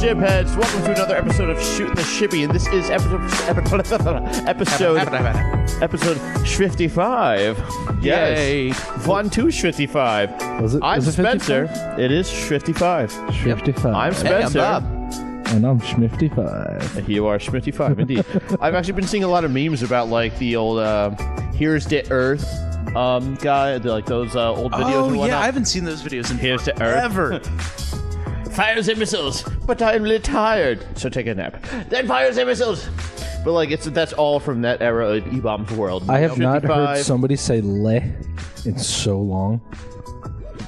Shibheads, welcome to another episode of Shootin the Shibby, and this is episode 55. Yay. Yes. 1-2-55. I'm Spencer. 55? It is 55. 55. I'm Spencer. Hey, I'm Bob. And I'm Schmifty5. You are Schmitty5, indeed. I've actually been seeing a lot of memes about, like, the old Here's the Earth guy, like those old videos and whatnot. Yeah, I haven't seen those videos in Here's the Earth. forever. Fires and missiles, but I'm a little tired, so take a nap. Then fires and missiles. But, like, that's all from that era of E-Bomb's world. I have not 55. heard somebody say le in so long.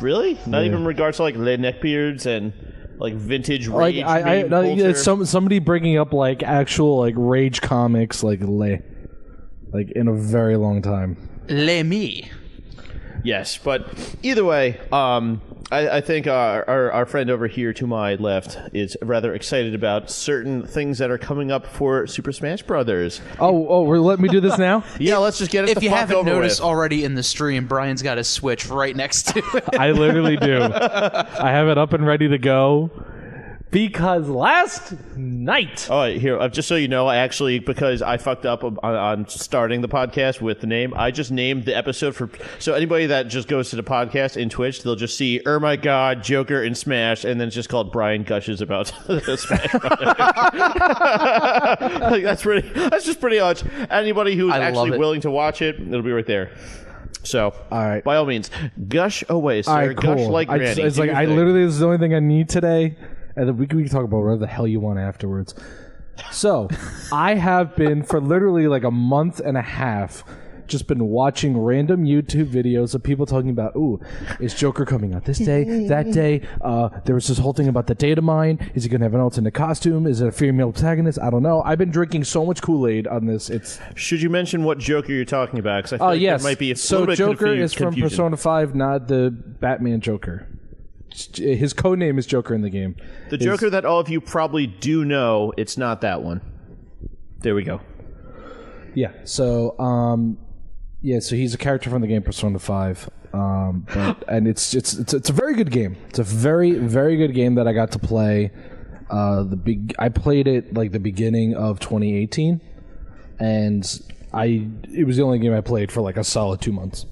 Really? Not even in regards to, like, lead neckbeards and, like, vintage rage meme culture? Somebody bringing up, like, actual, like, rage comics, like, le. Like, in a very long time. Le me. Yes, but either way, I think our friend over here to my left is rather excited about certain things that are coming up for Super Smash Brothers. Oh, we're letting me do this now? Yeah, let's just get it If the you fuck haven't over noticed with. already in the stream, Brian's got his Switch right next to it. I literally do. I have it up and ready to go. Because last night... Oh, here, just so you know, I actually, because I fucked up on starting the podcast with the name, I just named the episode for... So anybody that just goes to the podcast in Twitch, they'll just see, oh my god, jOkEr and SmAsH, and then it's just called Brian Gushes about Smash Brothers. Like, that's just pretty much... Anybody who's actually willing to watch it, it'll be right there. So, all right. By all means, gush away, sir. All right, cool. Gush like Granny. It's like, literally, this is the only thing I need today. And then we can talk about whatever the hell you want afterwards. So, I have been, for literally like a month and a half, just been watching random YouTube videos of people talking about, ooh, is jOkEr coming out this day, that day? There was this whole thing about the data mine. Is he going to have an alternate costume? Is it a female protagonist? I don't know. I've been drinking so much Kool-Aid on this. Should you mention what jOkEr you're talking about? Because I feel like yes. there might be a so little bit jOkEr is from confusion. Persona 5, not the Batman jOkEr. His codename is jOkEr in the game. The jOkEr that all of you probably do know, it's not that one. There we go. Yeah. So, so he's a character from the game Persona 5. And it's a very good game. It's a very, very good game that I got to play. I played it like the beginning of 2018, and it was the only game I played for like a solid 2 months.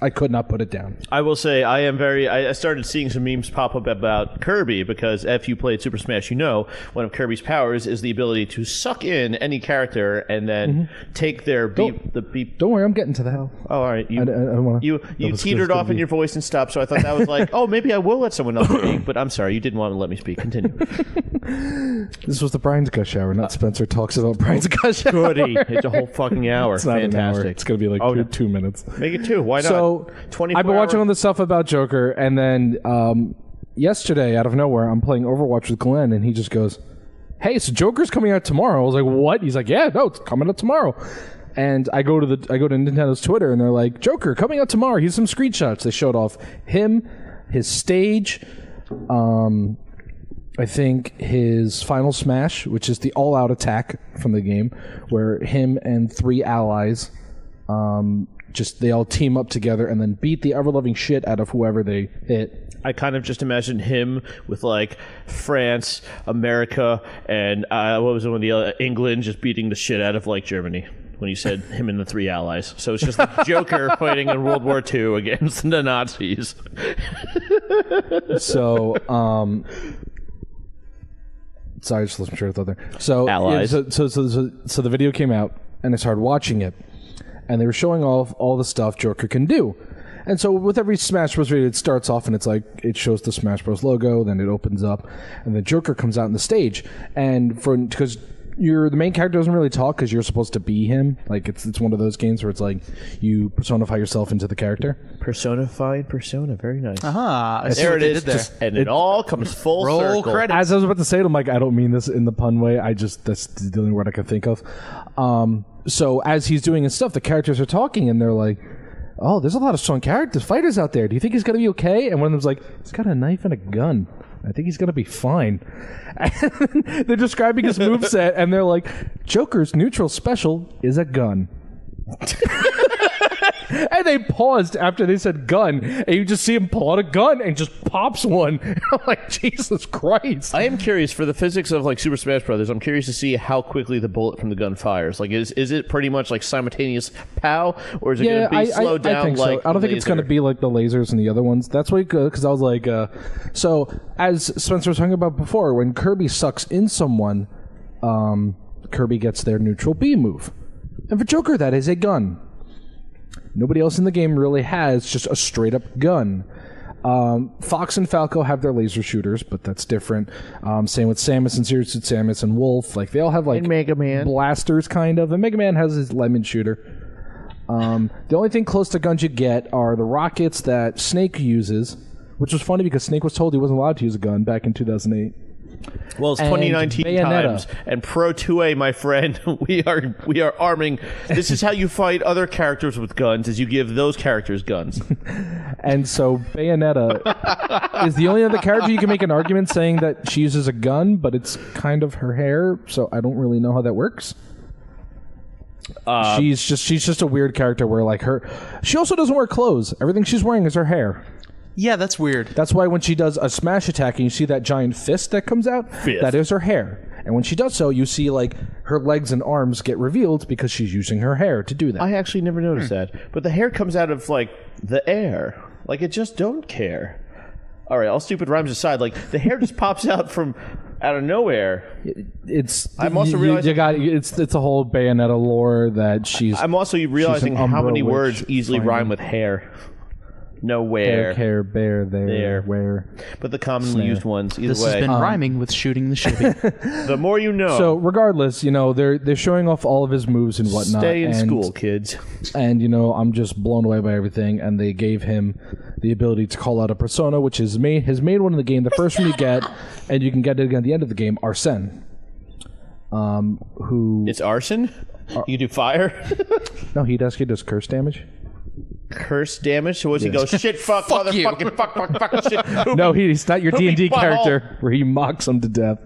I could not put it down. I will say I started seeing some memes pop up about Kirby because if you played Super Smash, you know one of Kirby's powers is the ability to suck in any character and then take their beep. Don't worry, I'm getting to that. Oh, all right. I don't wanna, you teetered off in your voice and stopped, so I thought that was like, oh, maybe I will let someone else speak, but I'm sorry, you didn't want to let me speak. Continue. This was the Brian's Gush Hour, not Spencer Talks About Brian's Gush Hour. Goody. It's a whole fucking hour. It's not Fantastic. an hour. It's going to be like 2 minutes. Make it 2. Why not? So, I've been watching all this stuff about jOkEr, and then yesterday, out of nowhere, I'm playing Overwatch with Glenn, and he just goes, hey, so jOkEr's coming out tomorrow. I was like, what? He's like, yeah, no, it's coming out tomorrow. And I go to Nintendo's Twitter, and they're like, jOkEr coming out tomorrow. Here's some screenshots. They showed off him, his stage, I think his final smash, which is the all-out attack from the game, where him and 3 allies they all team up together and then beat the ever-loving shit out of whoever they hit. I kind of just imagine him with, like, France, America, and what was it, England just beating the shit out of, like, Germany when you said him and the 3 allies. So it's just like jOkEr fighting in World War II against the Nazis. So, sorry, just lost my train of thought there. So, allies. Yeah, so the video came out, and I started watching it. And they were showing off all the stuff jOkEr can do. And so with every Smash Bros. Video, it starts off and it's like, it shows the Smash Bros. Logo, then it opens up, and then jOkEr comes out on the stage. And because the main character doesn't really talk because you're supposed to be him. Like, it's one of those games where it's like, you personify yourself into the character. Personified persona, very nice. There it is. And it all comes full circle. Credits. As I was about to say it, I'm like, I don't mean this in the pun way. That's the only word I can think of. So as he's doing his stuff, the characters are talking, and they're like, oh, there's a lot of strong fighters out there. Do you think he's going to be okay? And one of them's like, he's got a knife and a gun. I think he's going to be fine. And they're describing his moveset, and they're like, jOkEr's neutral special is a gun. And they paused after they said gun, and you just see him pull out a gun and just pops one. I'm like, Jesus Christ. I am curious for the physics of like Super Smash Brothers. I'm curious to see how quickly the bullet from the gun fires. Like, is it pretty much like simultaneous pow, or is it going to be slowed down? I think like so. I don't think it's going to be like the lasers and the other ones. That's why, because I was like, so as Spencer was talking about before, when Kirby sucks in someone, Kirby gets their neutral B move. And for jOkEr, that is a gun. Nobody else in the game really has just a straight up gun. Fox and Falco have their laser shooters, but that's different. Same with Samus and Zero Suit Samus and Wolf. Like, they all have like Mega Man blasters, kind of. And Mega Man has his lemon shooter. The only thing close to guns you get are the rockets that Snake uses, which was funny because Snake was told he wasn't allowed to use a gun back in 2008. Well, it's 2019 Bayonetta. times, and Pro 2A, my friend, we are arming. This is how you fight other characters with guns: is you give those characters guns. And so Bayonetta is the only other character you can make an argument saying that she uses a gun, but it's kind of her hair, so I don't really know how that works. She's just a weird character where like she also doesn't wear clothes. Everything she's wearing is her hair. Yeah, that's weird. That's why when she does a smash attack and you see that giant fist that comes out, that is her hair. And when she does so, you see like her legs and arms get revealed because she's using her hair to do that. I actually never noticed that, but the hair comes out of like the air. Like, it just don't care. All right, all stupid rhymes aside, like the hair just pops out from out of nowhere. I'm also realizing it's a whole Bayonetta lore that she's. I'm also realizing how many words easily rhyme with hair. Nowhere. Hair, bear, there, where. But the commonly used ones, either This way. has been rhyming with Shooting the Shibby. The more you know. So regardless, they're showing off all of his moves and whatnot. Stay in school, kids. And I'm just blown away by everything. And they gave him the ability to call out a persona, which is his main one in the game. The first one you get, and you can get it again at the end of the game, Arsene. Who? It's arson. You can do fire. No, he does curse damage. Curse damage. So what's he go? Shit, fuck, motherfucking, fuck, shit. No, he's not your D&D character where he mocks him to death.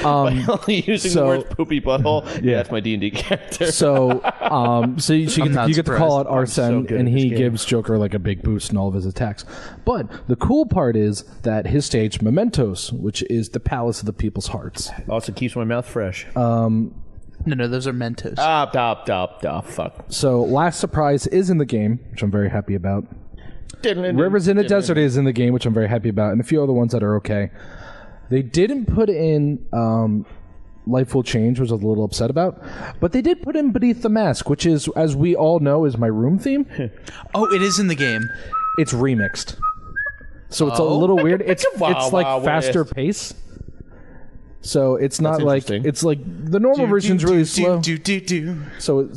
Only using the words poopy butthole. Yeah, that's my D&D character. So, you get to call out Arsene, so and he gives jOkEr like a big boost in all of his attacks. But the cool part is that his stage, Mementos, which is the Palace of the People's Hearts, also keeps my mouth fresh. No, those are Mentos. Fuck. So, Last Surprise is in the game, which I'm very happy about. Rivers in the Desert is in the game, which I'm very happy about, and a few other ones that are okay. They didn't put in Life Will Change, which I was a little upset about, but they did put in Beneath the Mask, which is, as we all know, is my room theme. Oh, it is in the game. It's remixed. So it's a little weird. It's like faster pace. So it's not like it's like the normal version's really slow. So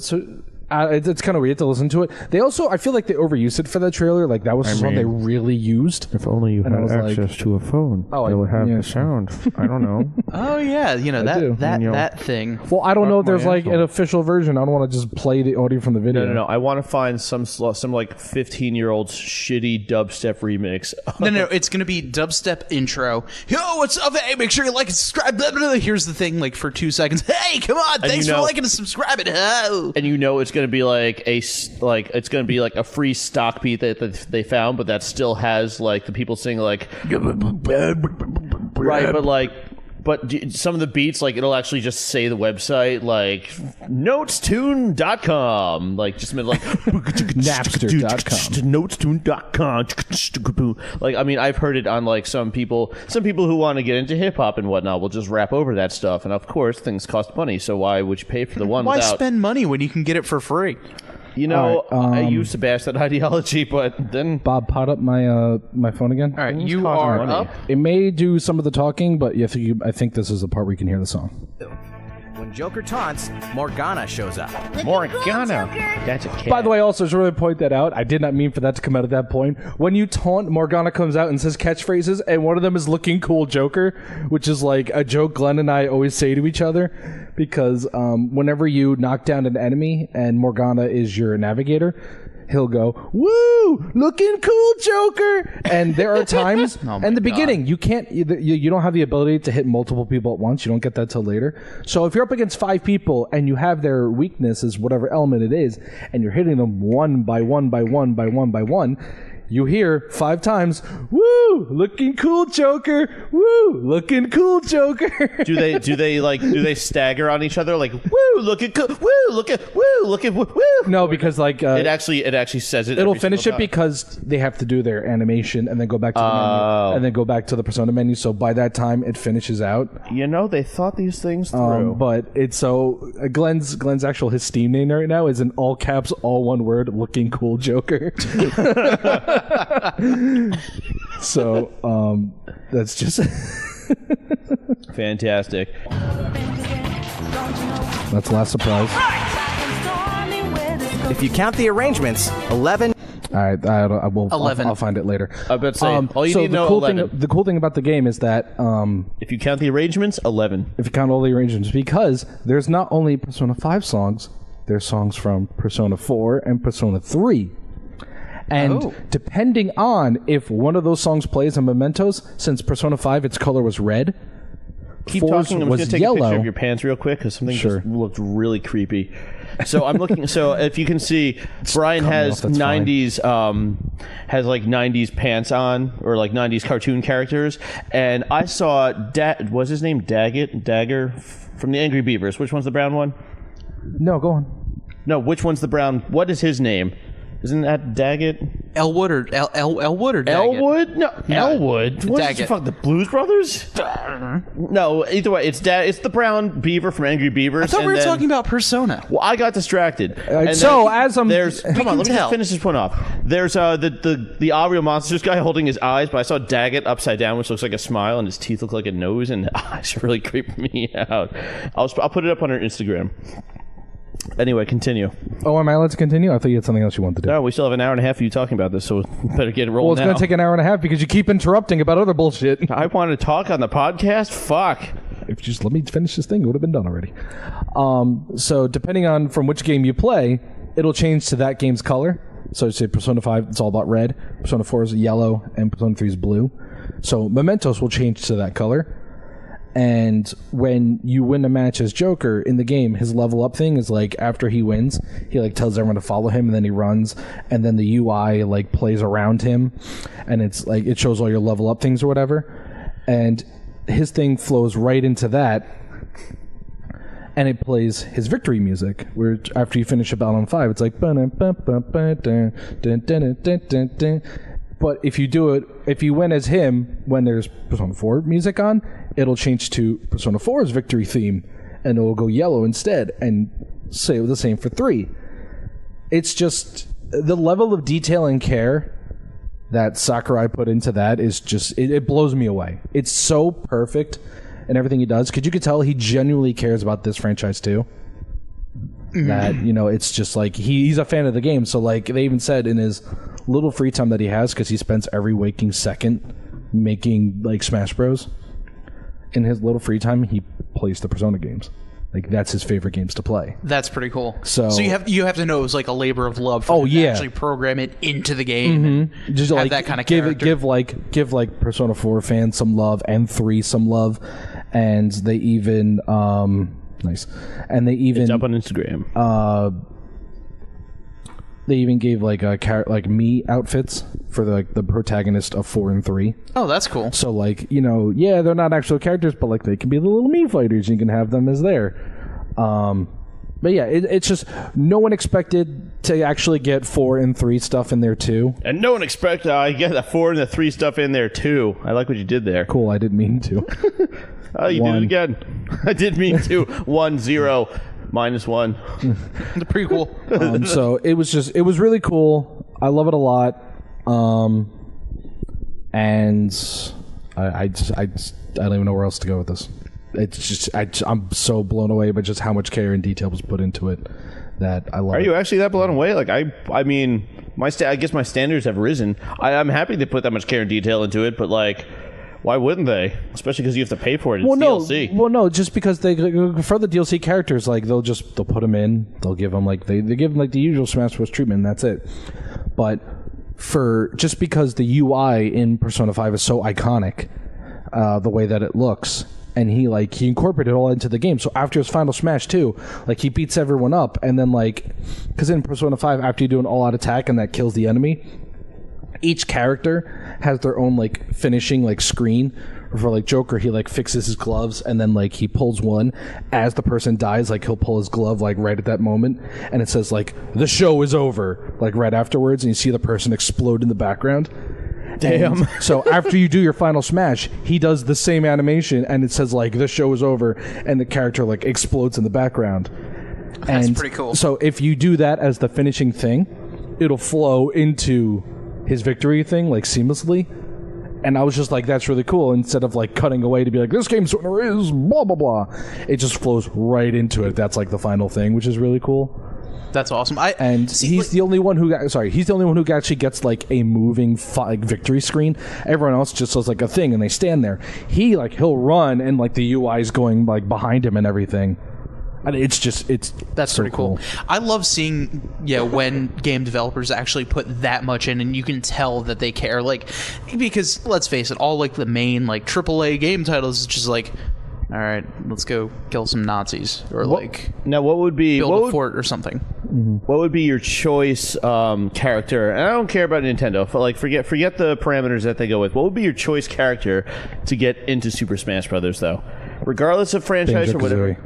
it's kind of weird to listen to it. They also, I feel like they overused it for that trailer. Like that was the song they really used. If only you had access to a phone, it would have the sound. I don't know. Oh yeah, that thing. Well, I don't know if there's like an official version. I don't want to just play the audio from the video. No. I want to find some like 15-year-old shitty dubstep remix. No. It's gonna be dubstep intro. Yo, what's up? Hey, make sure you like and subscribe. Blah, blah, blah. Here's the thing, like for 2 seconds. Hey, come on! Thanks for liking and subscribing. Oh. And it's going to be it's going to be like a free stock beat that they found, but that still has like the people singing like right, but some of the beats, like it'll actually just say the website, like notestune.com, like just like Napster.com, notestune.com. Like, I mean, I've heard it on like some people who want to get into hip hop and whatnot will just rap over that stuff, and of course things cost money, so why would you pay for the one? Why spend money when you can get it for free? I used to bash that ideology, but then Bob, pot up my my phone again. All right, you are up. It may do some of the talking, but I think this is the part where you can hear the song. When jOkEr taunts, Morgana shows up. Morgana. That's a cat. By the way, also, I should really point that out. I did not mean for that to come out at that point. When you taunt, Morgana comes out and says catchphrases, and one of them is looking cool jOkEr, which is like a joke Glenn and I always say to each other, because whenever you knock down an enemy and Morgana is your navigator, he'll go, "Woo, looking cool, Joker!" And there are times, in the beginning, you can't, you don't have the ability to hit multiple people at once. You don't get that till later. So if you're up against 5 people and you have their weaknesses, whatever element it is, and you're hitting them one by one by one by one by one, you hear 5 times, "Woo, looking cool, Joker! Woo, looking cool, Joker!" Do they stagger on each other like, "Woo, looking cool, woo, looking woo"? No, because like It actually says it. it'll every finish single it time. because they have to do their animation and then go back to the menu and then go back to the persona menu. So by that time, it finishes out. They thought these things through. But it's so Glenn's actual his Steam name right now is in all caps, all one word, "looking cool, Joker." So that's just Fantastic. that's the last surprise. If you count the arrangements, 11. All right, I will. 11. I'll find it later. I was about to say, all you so need to the know, cool 11. thing, the cool thing about the game is that If you count the arrangements, 11. if you count all the arrangements, because there's not only Persona 5 songs, there's songs from Persona 4 and Persona 3. And depending on if one of those songs plays in Mementos, since Persona 5, its color was red, Keep 4's talking. I'm was just going to take a yellow. picture of your pants real quick because something Sure. just looked really creepy. So I'm looking. So if you can see, Brian has off, that's fine. 90s, has like 90s pants on, or like 90s cartoon characters. And I saw was his name Dagger from the Angry Beavers. Which one's the brown one? No, go on. No, which one's the brown? What is his name? Isn't that Daggett? Elwood or Elwood or Daggett? Elwood? No, Elwood. What is Daggett. fuck, the Blues Brothers? No, either way, it's the brown beaver from Angry Beavers. I thought we were talking about Persona. Well, I got distracted. so as I'm- there's we come on, can let me tell. just finish this one off. There's the Ariel Monsters guy holding his eyes, but I saw Daggett upside down, which looks like a smile, and his teeth look like a nose, and it's really creeping me out. I'll put it up on our Instagram. Anyway, continue. Oh, am I allowed to continue? I thought you had something else you wanted to do. No, we still have an hour and a half of you talking about this, so we better get it rolling Well, it's now. going to take an hour and a half because you keep interrupting about other bullshit. I wanted to talk on the podcast? Fuck. If you just let me finish this thing, it would have been done already. So depending on from which game you play, it'll change to that game's color. So say Persona 5, it's all about red. Persona 4 is yellow, and Persona 3 is blue. So Mementos will change to that color. And when you win a match as Joker in the game, his level up thing is like after he wins, he like tells everyone to follow him, and then he runs, and then the UI like plays around him, and it's like it shows all your level up things or whatever. And his thing flows right into that, and it plays his victory music. Where after you finish a battle on 5, it's like. But if you win as him when there's Persona 4 music on, it'll change to Persona 4's victory theme, and it will go yellow instead, and say the same for 3. It's just the level of detail and care that Sakurai put into that is just it blows me away. It's so perfect in everything he does, because you could tell he genuinely cares about this franchise too. That it's just like he's a fan of the game. So like they even said in his little free time that he has, because he spends every waking second making like Smash Bros. In his little free time, he plays the Persona games. Like that's his favorite games to play. That's pretty cool. So you have to know it's like a labor of love. For him to actually program it into the game. And just have like that kind of give like Persona 4 fans some love and 3 some love, and they even nice, and they even It's up on Instagram. They even gave like me outfits for the protagonist of 4 and 3. Oh, that's cool. So like they're not actual characters, but like they can be the little me fighters. You can have them as there. But yeah, it's just no one expected to actually get 4 and 3 stuff in there too. And no one expected I get the 4 and the 3 stuff in there too. I like what you did there. Cool, I didn't mean to. Oh, you did it again. I did mean to. 1, 0, -1. Pretty cool. So it was really cool. I love it a lot. And I don't even know where else to go with this. It's just I'm so blown away by just how much care and detail was put into it that I love. Are it. you actually that blown away? Like I mean, I guess my standards have risen. I'm happy they put that much care and detail into it, but like Why wouldn't they? Especially because you have to pay for it. It's Well, DLC. no, just because they for the DLC characters, like they'll put them in, they'll give them like they give them like the usual Smash Bros. Treatment, and that's it. But just because the UI in Persona 5 is so iconic, the way that it looks, and he incorporated it all into the game. So after his final Smash 2, like he beats everyone up, and then because in Persona 5, after you do an all-out attack and that kills the enemy, each character has their own finishing screen. For jOkEr, he fixes his gloves, and then he pulls one as the person dies. He'll pull his glove right at that moment, and it says the show is over right afterwards, and you see the person explode in the background. Damn. And so after you do your final Smash, he does the same animation, and it says the show is over, and the character explodes in the background. That's pretty cool. So if you do that as the finishing thing, it'll flow into his victory thing seamlessly. And I was just that's really cool. Instead of cutting away to be this game's winner is blah blah blah, it just flows right into it. That's the final thing, which is really cool. That's awesome. He's the only one who actually gets a moving victory screen. Everyone else just does a thing and they stand there. He'll run and the UI is going behind him and everything. And that's pretty cool. I love seeing when game developers actually put that much in, and you can tell that they care. Because let's face it, all the main AAA game titles is just all right, let's go kill some Nazis or now what would be build a fort or something. What would be your choice character? And I don't care about Nintendo, but forget the parameters that they go with. What would be your choice character to get into Super Smash Brothers, though, regardless of franchise or whatever?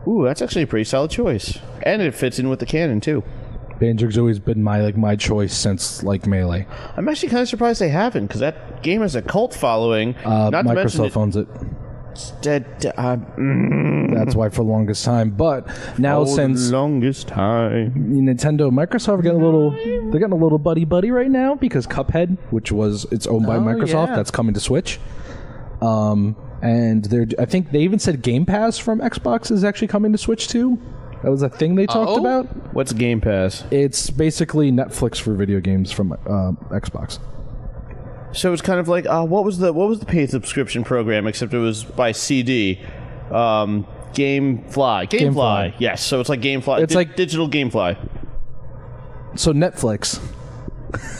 Ooh, that's actually a pretty solid choice, and it fits in with the canon too. Banjo-Kazooie's been my choice since Melee. I'm actually kind of surprised they haven't, because that game has a cult following. Microsoft owns it. That's why for the longest time. But now since the longest time, Nintendo, Microsoft are getting a little buddy right now, because Cuphead, which it's owned by Microsoft, that's coming to Switch. And I think they even said Game Pass from Xbox is actually coming to Switch too. That was a thing they talked about. What's Game Pass? It's basically Netflix for video games from Xbox. So it's kind of what was the paid subscription program, except it was by CD? GameFly. Yes, so it's like GameFly. It's digital GameFly. So Netflix.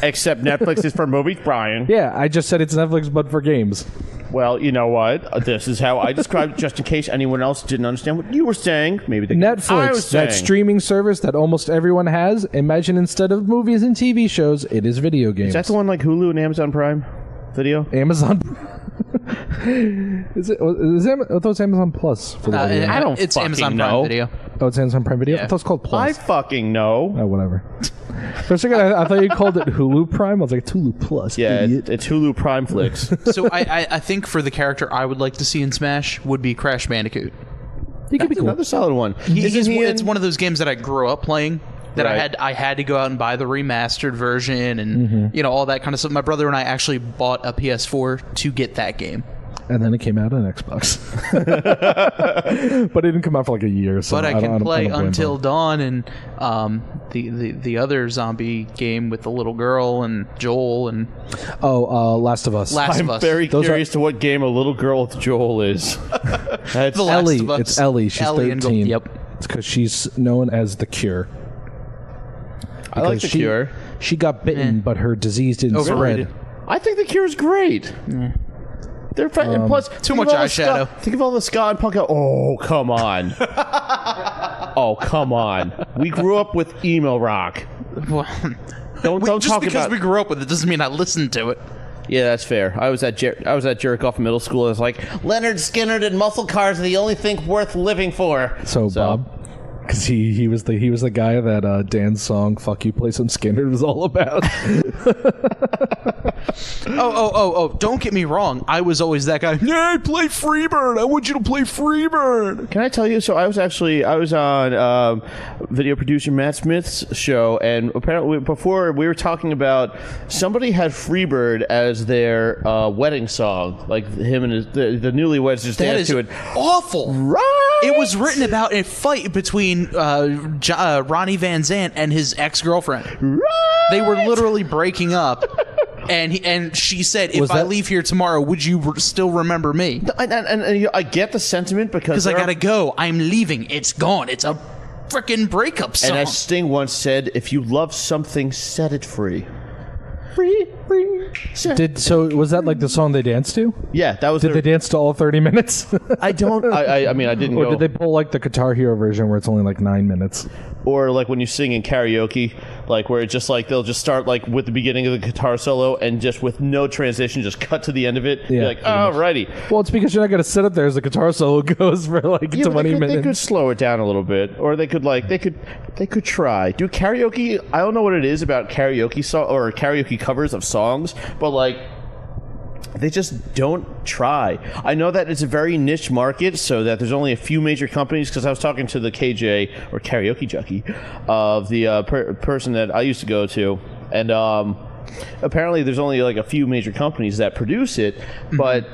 Except Netflix is for movies, Brian. Yeah, I just said it's Netflix, but for games. Well, you know what? This is how I described it, just in case anyone else didn't understand what you were saying. Maybe Netflix, that streaming service that almost everyone has. Imagine instead of movies and TV shows, it is video games. Is that the one like Hulu and Amazon Prime Video? Amazon. Is it? I thought it was Amazon Plus for the video. I don't. It's Amazon Prime Video. Oh, it's Amazon Prime Video. Yeah. I thought it was called Plus. I fucking know. Oh, whatever. For a second, I thought you called it Hulu Prime. I was like, Hulu Plus. Yeah, idiot. it's Hulu Prime Flicks. So I think for the character I would like to see in Smash would be Crash Bandicoot. He could be cool. Another solid one. It's one of those games that I grew up playing. That Right. I had to go out and buy the remastered version and all that kind of stuff. My brother and I actually bought a PS4 to get that game. And then it came out on Xbox. But it didn't come out for a year. So But I can play blame Until them. Dawn and the other zombie game with the little girl and Joel and Last of Us. I'm very curious to what game a little girl with Joel is. That's The Last Ellie. of Us. It's Ellie. She's Ellie and 13. Yep. It's because she's known as the Cure. I like The Cure. She got bitten, but her disease didn't Overrated. spread. I think The Cure is great. They're plus too much eyeshadow. Think of all the ska and punk. Oh, come on. Oh, come on. We grew up with emo rock. Well, Don't just talk because about. we grew up with it doesn't mean I listened to it. Yeah, that's fair. I was at Jerk Off Middle School. I was like, Leonard Skinner and muscle cars are the only thing worth living for. So Bob, because he was the guy that Dan's song "Fuck You, Play Some Skinner" was all about. Oh! Don't get me wrong. I was always that guy. Yeah, play Freebird. I want you to play Freebird. Can I tell you? So I was on video producer Matt Smith's show, and apparently before we were talking about somebody had Freebird as their wedding song, like him and the newlyweds just danced to it. Awful. Right. It was written about a fight between Ronnie Van Zant and his ex-girlfriend. Right. They were literally breaking up. And she said, if Was I that- leave here tomorrow, would you still remember me? And I get the sentiment Because I gotta go. I'm leaving. It's gone. It's a frickin' breakup song. And as Sting once said, if you love something, set it free. So was that like the song they danced to? Yeah, that was Did they dance to all 30 minutes? I mean, I didn't Or go. did they pull like the Guitar Hero version where it's only like 9 minutes? Or like when you sing in karaoke, like where it's just like they'll just start like with the beginning of the guitar solo and just with no transition, just cut to the end of it. Yeah, You're like, alrighty. Well, it's because you're not going to sit up there as the guitar solo goes for like 20 They minutes. could slow it down a little bit, or they could try do karaoke. I don't know what it is about karaoke or karaoke covers of songs, but like they just don't try. I know that it's a very niche market, so that there's only a few major companies. Because I was talking to the KJ or karaoke jockey of the person that I used to go to, and apparently there's only like a few major companies that produce it, but.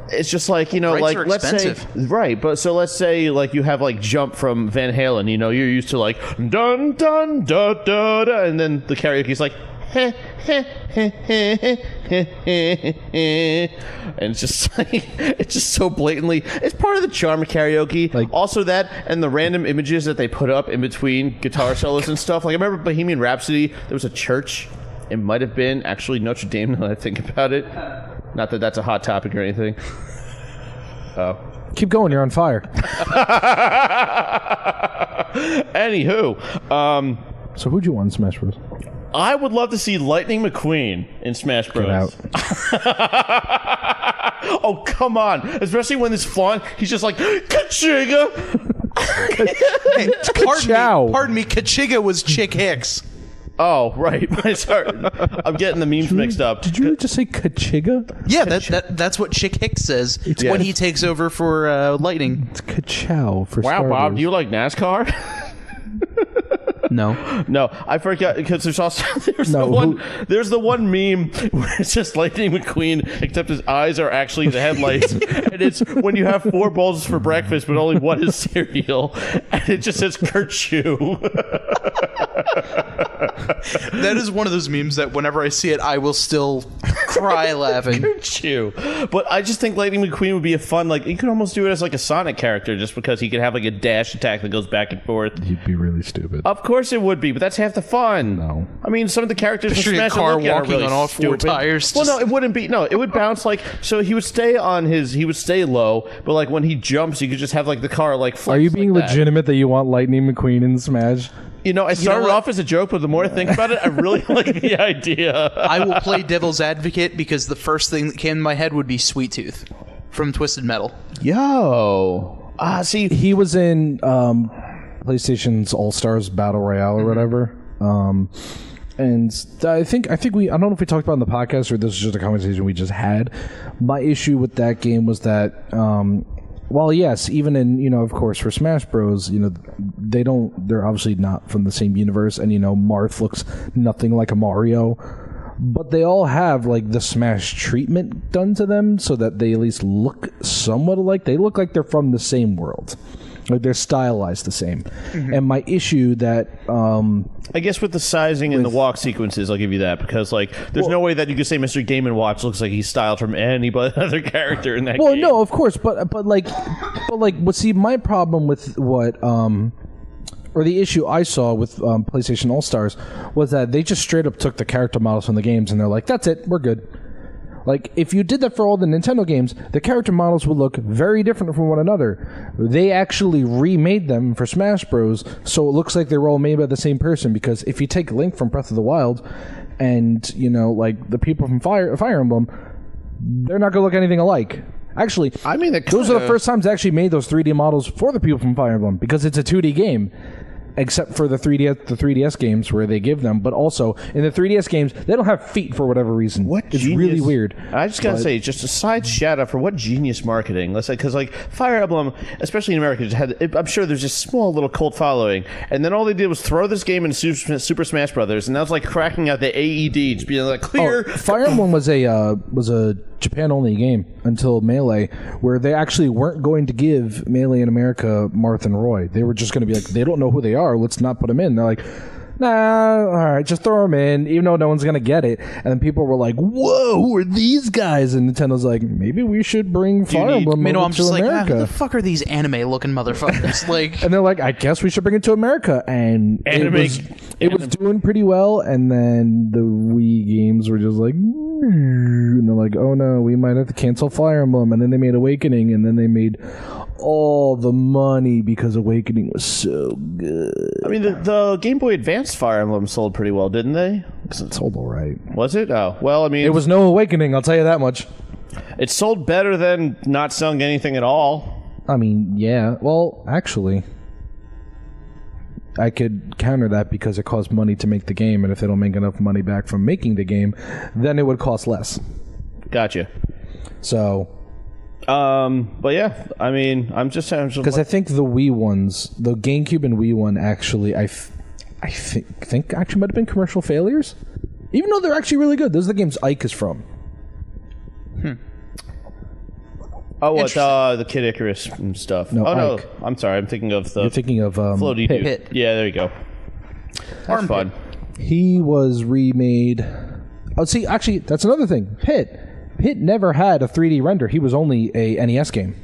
It's just like, Rights like are let's expensive. say right, but so let's say like you have like Jump from Van Halen, you're used to like dun dun da da da, and then the karaoke's like heh, heh, heh, heh, heh, heh, heh. And it's just like it's just so blatantly it's part of the charm of karaoke. Like- also that and the random images that they put up in between guitar solos and stuff. Like I remember Bohemian Rhapsody, there was a church. It might have been actually Notre Dame now that I think about it. Not that that's a hot topic or anything. Oh. Keep going, you're on fire. Anywho, So who'd you want in Smash Bros? I would love to see Lightning McQueen in Smash Bros. Get out. Oh, come on. Especially when this flan, he's just like, Kachiga! Hey, Ka-chow. pardon me, Kachiga was Chick Hicks. Oh, right. Sorry. I'm getting the memes mixed up. Did you really just say Kachiga? Yeah, that's what Chick Hicks says when he takes over for Lightning. It's Ka-chow for Wow, starters. Bob, do you like NASCAR? No. No, I forgot because there's also there's the one meme where it's just Lightning McQueen, except his eyes are actually the headlights, and it's when you have 4 bowls for breakfast, but only one is cereal, and it just says Kerchew. That is one of those memes that whenever I see it, I will still cry laughing. Kerchew. But I just think Lightning McQueen would be a fun, like you could almost do it as like a Sonic character, just because he could have like a dash attack that goes back and forth. You'd be really stupid. Of course it would be, but that's half the fun. No. I mean, some of the characters in Picturing a Smash car I look at are walking really on all 4 stupid. tires, Well, no, just- it wouldn't be. No, it would bounce like so. He would stay low, but like when he jumps, you could just have like the car like. Are you flex being like that. legitimate that you want Lightning McQueen in Smash? I started what? off as a joke, but the more I think about it, I really like the idea. I will play devil's advocate because the first thing that came to my head would be Sweet Tooth from Twisted Metal. Yo, see, He was in PlayStation's All Stars Battle Royale or whatever. And I think we, I don't know if we talked about it in the podcast or this was just a conversation we just had. My issue with that game was that, well, yes, even in, of course, for Smash Bros, they're obviously not from the same universe, and, Marth looks nothing like a Mario, but they all have, like, the Smash treatment done to them so that they at least look somewhat alike. They look like they're from the same world. Like, they're stylized the same. Mm-hmm. And my issue that... I guess with the sizing and the walk sequences, I'll give you that, because, like, there's no way that you could say Mr. Game & Watch looks like he's styled from any other character in that game. Well, no, of course, but see, my problem with what... or the issue I saw with PlayStation All-Stars was that they just straight up took the character models from the games and they're like, that's it, we're good. Like, if you did that for all the Nintendo games, the character models would look very different from one another. They actually remade them for Smash Bros. So it looks like they were all made by the same person, because if you take Link from Breath of the Wild and, like, the people from Fire Emblem, they're not going to look anything alike. Actually, I mean, those are the first times they actually made those 3D models for the people from Fire Emblem, because it's a 2D game. Except for the 3DS games where they give them, but also in the 3DS games they don't have feet for whatever reason. It's really weird. I just gotta say, just a side shout out for what genius marketing. Let's say, because like Fire Emblem, especially in America, just had. I'm sure there's just small little cult following, and then all they did was throw this game in Super Smash Brothers, and that was like cracking out the AED, just being like clear. Fire Emblem was a Japan only game until Melee, where they actually weren't going to give Melee in America Marth and Roy. They were just going to be like, they don't know who they are, let's not put them in. They're like, nah, all right, just throw them in, even though no one's gonna get it. And then people were like, whoa, who are these guys? And Nintendo's like, maybe we should bring Fire Emblem over I'm to just America. like, who the fuck are these anime-looking motherfuckers? Like, and they're like, I guess we should bring it to America. And it was doing pretty well. And then the Wii games were just like, and they're like, oh no, we might have to cancel Fire Emblem. And then they made Awakening, and then they made all the money because Awakening was so good. I mean, the Game Boy Advance Fire Emblem sold pretty well, didn't they? It sold all right. Was it? Oh, well, I mean... It was no Awakening, I'll tell you that much. It sold better than not selling anything at all. I mean, yeah. Well, actually, I could counter that because it costs money to make the game, and if they don't make enough money back from making the game, then it would cost less. Gotcha. So... but yeah, I mean, I'm just because I think the Wii ones, the GameCube and Wii one, actually, I think actually might have been commercial failures, even though they're actually really good. Those are the games Ike is from. Oh, what the Kid Icarus and stuff? No, oh Ike. no, I'm sorry, I'm thinking of the. You're thinking of Floaty Dude. Pit. Yeah, there you go. That's fun. He was remade. Oh, see, actually, that's another thing. Pit never had a 3D render. He was only a NES game.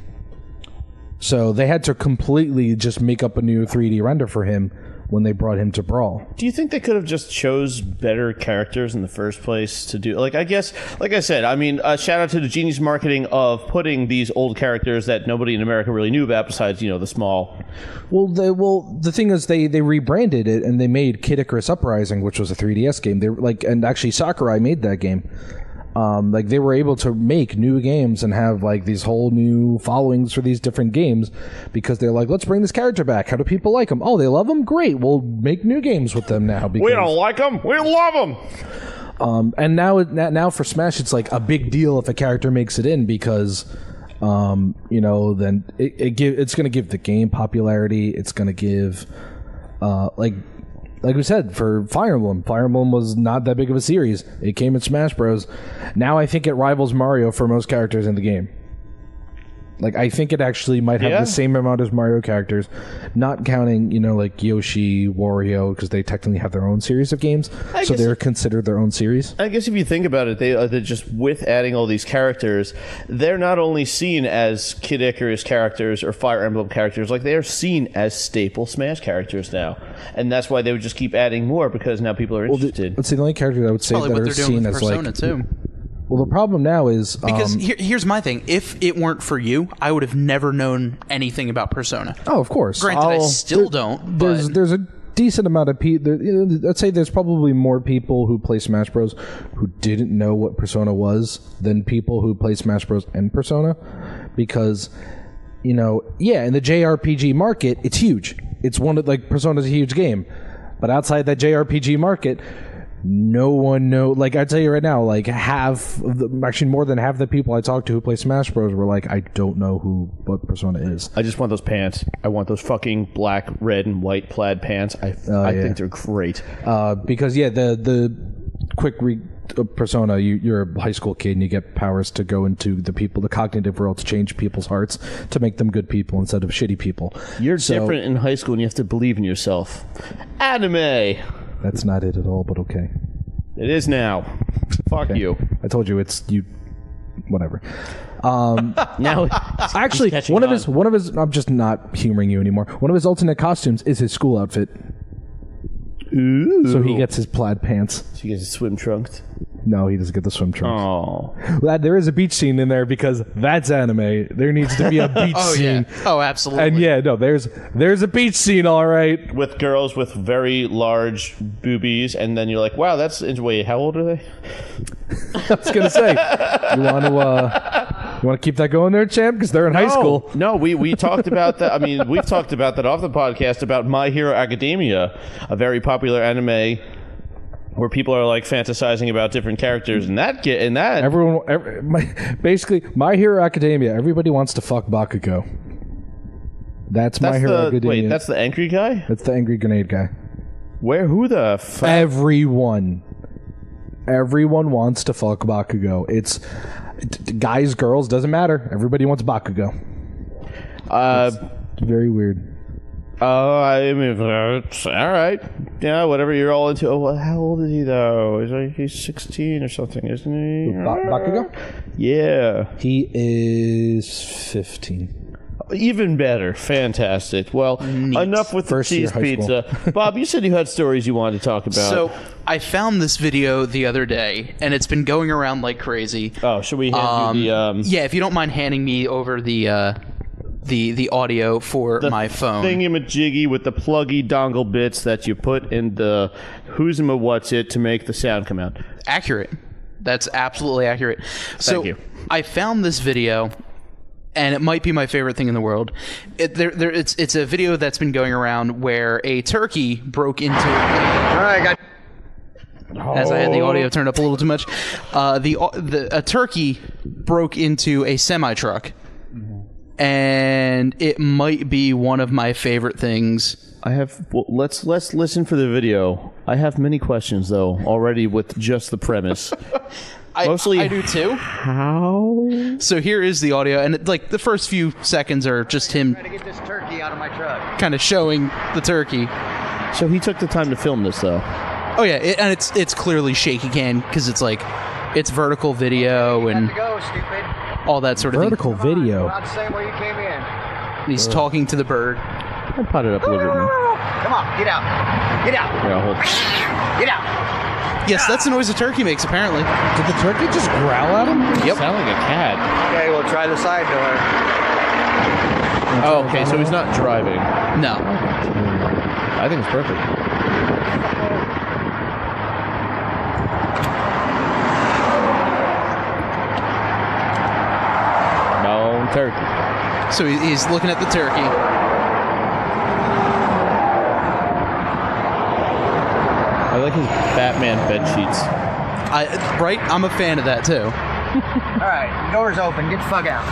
So they had to completely just make up a new 3D render for him when they brought him to Brawl. Do you think they could have just chose better characters in the first place to do? Like, I guess, like I said, I mean, shout out to the genius marketing of putting these old characters that nobody in America really knew about, besides, you know, the small. Well, the thing is, they rebranded it and they made Kid Icarus Uprising, which was a 3DS game. They like, and actually Sakurai made that game. Like they were able to make new games and have like these whole new followings for these different games because they're like, let's bring this character back. How do people like him? Oh, they love him? Great. We'll make new games with them now. Because, we don't like them. We love them. and now for SmAsH, it's like a big deal if a character makes it in because, you know, then it's going to give the game popularity. It's going to give, like we said, for Fire Emblem was not that big of a series. It came in Smash Bros. Now I think it rivals Mario for most characters in the game. Like, I think it actually might have the same amount as Mario characters, not counting, you know, like Yoshi, Wario, because they technically have their own series of games, so they're considered their own series. I guess if you think about it, they're just, with adding all these characters, they're not only seen as Kid Icarus characters or Fire Emblem characters, like they are seen as staple SmAsH characters now. And that's why they would just keep adding more, because now people are interested. Let's see, the only characters I would say that are seen as Persona like... too. Well, the problem now is... Because here's my thing. If it weren't for you, I would have never known anything about Persona. Oh, of course. Granted, I still don't. But There's a decent amount of people... I'd say there's probably more people who play Smash Bros. Who didn't know what Persona was than people who play Smash Bros. And Persona. Because, you know, yeah, in the JRPG market, it's huge. It's one of... Like, Persona's a huge game. But outside that JRPG market... No one knows. Like, I tell you right now, like actually more than half the people I talk to who play Smash Bros. Were like, I don't know what Persona is. I just want those pants. I want those fucking black, red, and white plaid pants. I think they're great. Because the quick Persona, you're a high school kid and you get powers to go into the cognitive world to change people's hearts to make them good people instead of shitty people. You're different in high school and you have to believe in yourself. Anime. That's not it at all, but okay. It is now. Fuck you. I told you it's you. Whatever. Now, actually, one of his. I'm just not humoring you anymore. One of his alternate costumes is his school outfit. Ooh. So he gets his plaid pants. So he gets his swim trunks. No, he doesn't get the swim trunks. Oh, well, there is a beach scene in there because that's anime. There needs to be a beach scene. Yeah. Oh, absolutely. And yeah, no, there's a beach scene, all right. With girls with very large boobies, and then you're like, wow, that's... Wait, how old are they? I was gonna say, you want to keep that going there, champ? Because they're in high school. No, we talked about that. I mean, we've talked about that off the podcast about My Hero Academia, a very popular anime where people are like fantasizing about different characters, and basically My Hero Academia. Everybody wants to fuck Bakugo. That's My Hero Academia. Wait, that's the angry guy? That's the angry grenade guy. Who the fuck? Everyone wants to fuck Bakugo. It's guys, girls, doesn't matter. Everybody wants Bakugo. It's very weird. I mean, all right. Yeah, whatever you're all into. Oh, well, how old is he though? He's 16 or something, isn't he? Bakugo? Yeah. He is 15. Even better. Fantastic. Well, enough with the First year cheese high pizza. Bob, you said you had stories you wanted to talk about. So I found this video the other day, and it's been going around like crazy. Oh, should we hand you the... Yeah, if you don't mind handing me over the audio for my phone. Thingamajiggy with the pluggy dongle bits that you put in the who's'ma what's it to make the sound come out. Accurate. That's absolutely accurate. Thank you. I found this video, and it might be my favorite thing in the world. It's a video that's been going around where a turkey broke into... All right, As I had the audio turned up a little too much. A turkey broke into a semi-truck. And it might be one of my favorite things. Let's listen for the video. I have many questions though already with just the premise. Mostly, I do too. How? So here is the audio, and the first few seconds are just him trying to get this turkey out of my truck. kind of showing the turkey. So he took the time to film this though. Oh yeah, and it's clearly shaky cam because it's vertical video and Go, stupid. all that sort of Vertical video. Not the same way you came in. thing. He's talking to the bird. I'd pot it up a little bit more. Come on, get out. Get out. Yeah, hold. Get out. Yes, that's the noise a turkey makes apparently. Did the turkey just growl at him? Yep. Sound like a cat. Okay, we'll try the side door. Oh, okay, so he's not driving. No. I think it's perfect. No turkey. So he's looking at the turkey. I like his Batman bed sheets. Right? I'm a fan of that too. All right, door's open. Get the fuck out.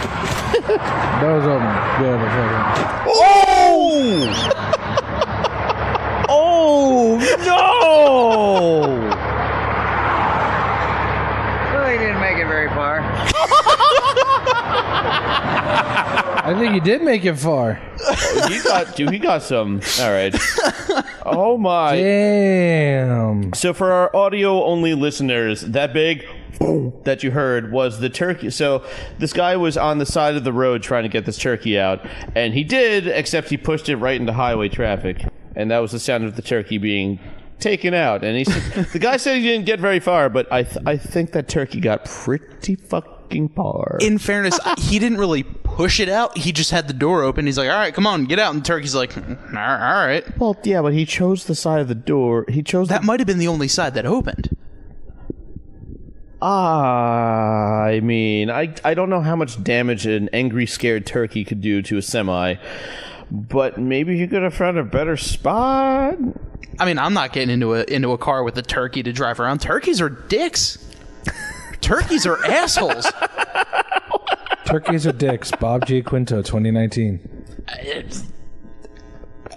Door's open. Get the fuck Oh! Oh no! Well, he didn't make it very far. I think he did make it far. He got some. All right. Oh my. Damn. So for our audio only listeners, that big that you heard was the turkey. So this guy was on the side of the road trying to get this turkey out, and he did, except he pushed it right into highway traffic, and that was the sound of the turkey being taken out. And the guy said he didn't get very far, but I think that turkey got pretty fucking far. In fairness, he didn't really push it out. He just had the door open. He's like, all right, come on, get out. And the turkey's like, all right. Well, yeah, but he chose the side of the door. He chose That might have been the only side that opened. I mean, I don't know how much damage an angry, scared turkey could do to a semi, but maybe you could have found a better spot. I mean, I'm not getting into a car with a turkey to drive around. Turkeys are dicks. Turkeys are assholes. Turkeys are dicks. Bob G. Quinto, 2019.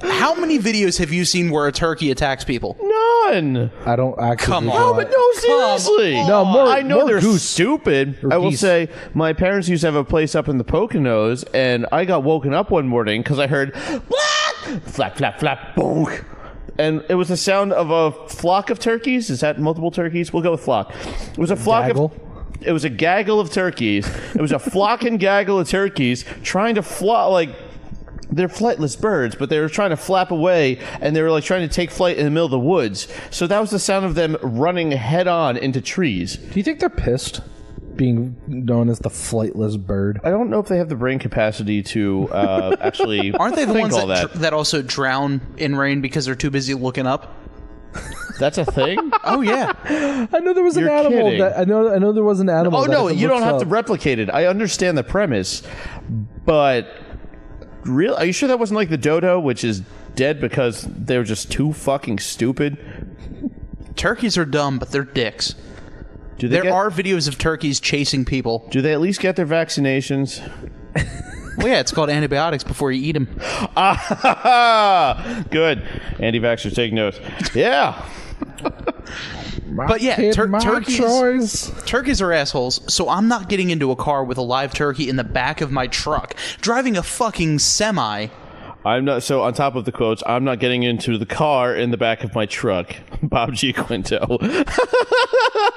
How many videos have you seen where a turkey attacks people? None. I don't actually. Come on. No, but no, seriously. No, more- I know more they're goose. stupid. Or I will geese. say, my parents used to have a place up in the Poconos, and I got woken up one morning because I heard flap, flap, flap, bonk. And it was the sound of a flock of turkeys. Is that multiple turkeys? We'll go with flock. It was a flock Gaggle? of... It was a gaggle of turkeys. It was a flock and gaggle of turkeys trying to fly, they're flightless birds, but they were trying to flap away, and they were trying to take flight in the middle of the woods. So that was the sound of them running head on into trees. Do you think they're pissed being known as the flightless bird? I don't know if they have the brain capacity to actually Aren't they the think ones all that also drown in rain because they're too busy looking up? That's a thing? Oh yeah. I know there was You're an animal kidding. that I know there was an animal. Oh, that no, if it you don't looks have to up- replicate it. I understand the premise, but... Real? Are you sure that wasn't the dodo, which is dead because they were just too fucking stupid? Turkeys are dumb, but they're dicks. There are videos of turkeys chasing people. Do they at least get their vaccinations? Well, yeah, it's called antibiotics before you eat them. Good. Anti-vaxxers take notes. Yeah. But yeah, Kid, my choice. turkeys are assholes, so I'm not getting into a car with a live turkey in the back of my truck. Driving a fucking semi I'm not. So on top of the quotes, I'm not getting into the car in the back of my truck. Bob G. Quinto.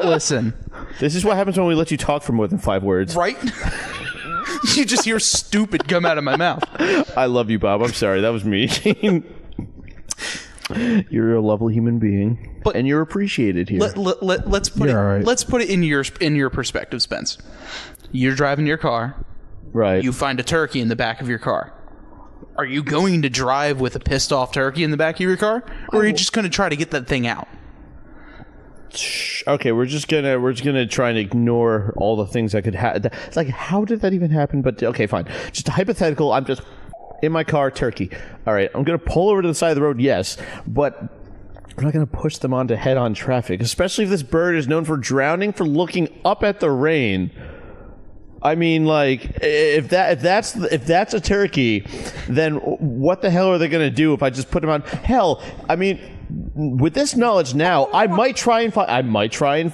Listen, This is what happens when we let you talk for more than 5 words. right? You just hear stupid come out of my mouth. I love you, Bob. I'm sorry. That was mean. You're a lovely human being, and you're appreciated here. Let's put You're all right. let's put it in your perspective, Spence. You're driving your car. Right. You find a turkey in the back of your car. Are you going to drive with a pissed off turkey in the back of your car, or are you just going to try to get that thing out? Okay, we're just gonna try and ignore all the things that could happen. Like, how did that even happen? But okay, fine. Just a hypothetical. I'm just in my car, turkey. All right, I'm gonna pull over to the side of the road. Yes, but I'm not gonna push them onto head-on traffic, especially if this bird is known for drowning for looking up at the rain. I mean, like, if that's a turkey, then what the hell are they gonna do if I just put them on? Hell, I mean, with this knowledge now, I might try and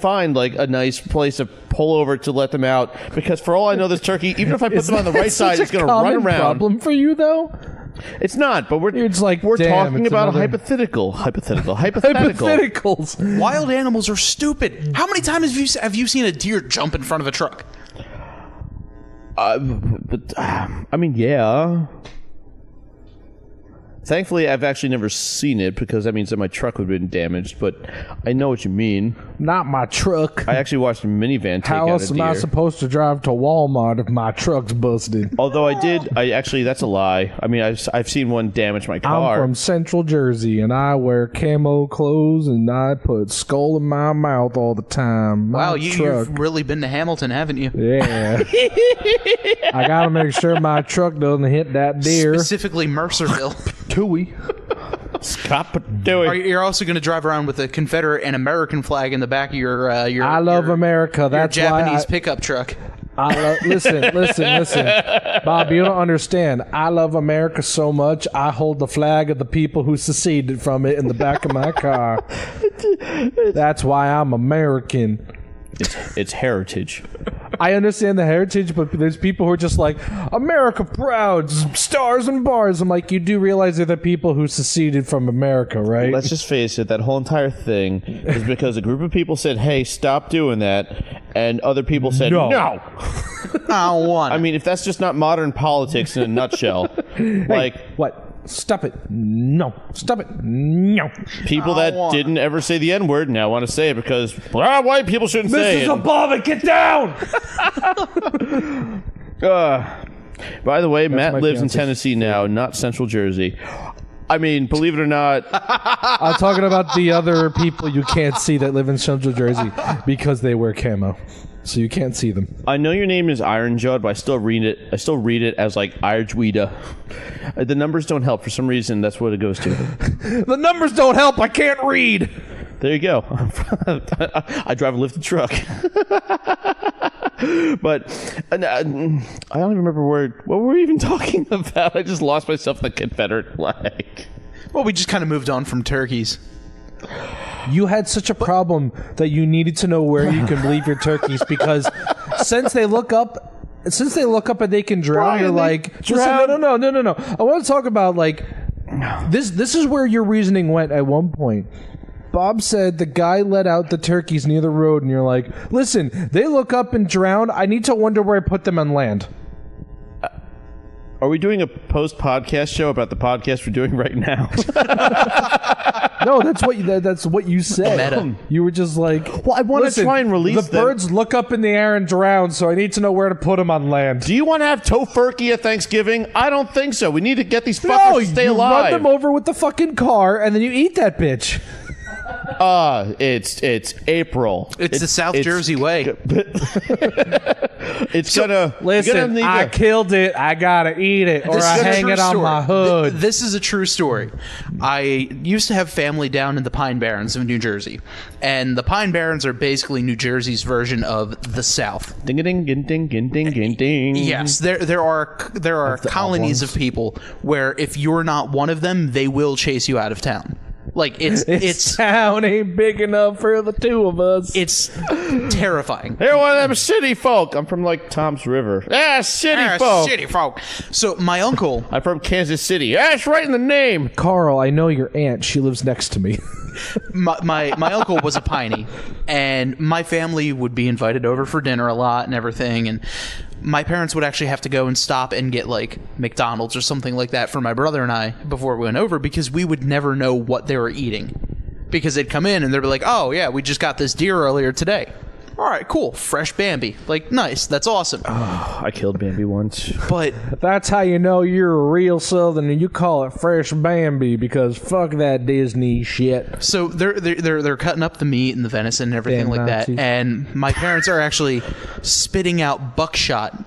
find like a nice place to pull over to let them out, because for all I know, this turkey, even if I put them on the right side, it's gonna run around. Problem for you though? It's not, but we're like, we're damn, talking it's about another- a hypothetical. Hypotheticals. Wild animals are stupid. How many times have you seen a deer jump in front of a truck? I mean, yeah. Thankfully, I've actually never seen it, because that means that my truck would have been damaged, but I know what you mean. Not my truck. I actually watched a minivan take How out else a am I deer. supposed to drive to Walmart if my truck's busted? Although that's a lie. I mean, I've seen one damage my car. I'm from Central Jersey, and I wear camo clothes, and I put skull in my mouth all the time. My Wow, truck. you've really been to Hamilton, haven't you? Yeah. I gotta make sure my truck doesn't hit that deer. Specifically Mercerville. Tooey. Stop doing. You're also going to drive around with a Confederate and American flag in the back of your I love America. your That's Japanese why pickup truck. listen. Bob, you don't understand. I love America so much, I hold the flag of the people who seceded from it in the back of my car. That's why I'm American. It's heritage. I understand the heritage, but there's people who are just like, America proud, stars and bars. I'm like, you do realize they're the people who seceded from America, right? Let's just face it, that whole entire thing is because a group of people said, hey, stop doing that, and other people said, no. I don't want I mean, if that's just not modern politics in a nutshell, like, What? Stop it. No. Stop it. No. people that didn't ever say the N-word now want to say it because white people shouldn't say it. Mrs. Obama, get down! By the way, Matt my lives in fiance. Tennessee now, not Central Jersey. I mean, believe it or not, I'm talking about the other people you can't see that live in Central Jersey because they wear camo. So you can't see them. I know your name is Iron Jawed, but I still read it as like Irjweeda. The numbers don't help for some reason. That's what it goes to. The numbers don't help. I can't read. There you go. I drive a lifted truck. But I don't even remember what were we even talking about. I just lost myself in the Confederate flag. Well, we just kind of moved on from turkeys. You had such a problem that you needed to know where you can leave your turkeys because since they look up and they can drown, you're like, listen, no. I want to talk about like this is where your reasoning went at one point. Bob said the guy let out the turkeys near the road, and you're like, listen, they look up and drown. I need to wonder where I put them on land. Are we doing a post-podcast show about the podcast we're doing right now? No, that's what you said. Meta. You were just like, Well, I want to try and release the them. birds look up in the air and drown, so I need to know where to put them on land. Do you want to have tofurkey at Thanksgiving? I don't think so. We need to get these fuckers to stay you alive. run them over with the fucking car, and then you eat that bitch. It's April. It's the South Jersey way. It's gonna Listen, I killed it. I gotta eat it, or This I is a hang true it on story. my hood. This is a true story. I used to have family down in the Pine Barrens of New Jersey, and the Pine Barrens are basically New Jersey's version of the South. ding ding ding ding ding ding ding. Yes, there are colonies of people where if you're not one of them, they will chase you out of town. Like it's This town ain't big enough for the two of us. it's terrifying. They're one of them city folk. I'm from like Tom's River. Yeah, city folk. City folk. So my uncle, I'm from Kansas City. Yeah, it's right in the name. Carl, I know your aunt. She lives next to me. my uncle was a piney, and my family would be invited over for dinner a lot and everything, and my parents would actually have to go and stop and get like McDonald's or something like that for my brother and I before we went over, because we would never know what they were eating, because they'd come in and they'd be like, oh yeah, we just got this deer earlier today. All right, cool, fresh Bambi. Like, nice, that's awesome. I killed Bambi once. But That's how you know you're a real Southerner. You call it fresh Bambi, because fuck that Disney shit. so they're cutting up the meat and the venison and everything Damn like Nazis. that, and my parents are actually spitting out buckshot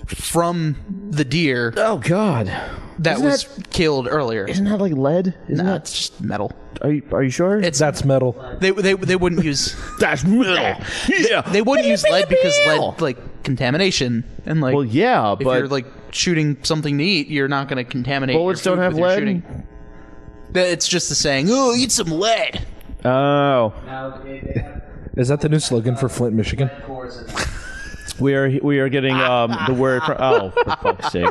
from the deer Oh God. that Isn't was killed earlier. Isn't that like lead? Isn't Nah, that? it's just metal. Are you sure? That's metal. They wouldn't use That's metal. Yeah. they wouldn't use lead because lead, like, contamination, and like, Well, yeah, if but you're like shooting something to eat, you're not going to contaminate. bullets your don't food have with your lead. shooting. It's just the saying, "Oh, eat some lead." Oh, Is that the new slogan for Flint, Michigan? we are getting the word. For fuck's sake.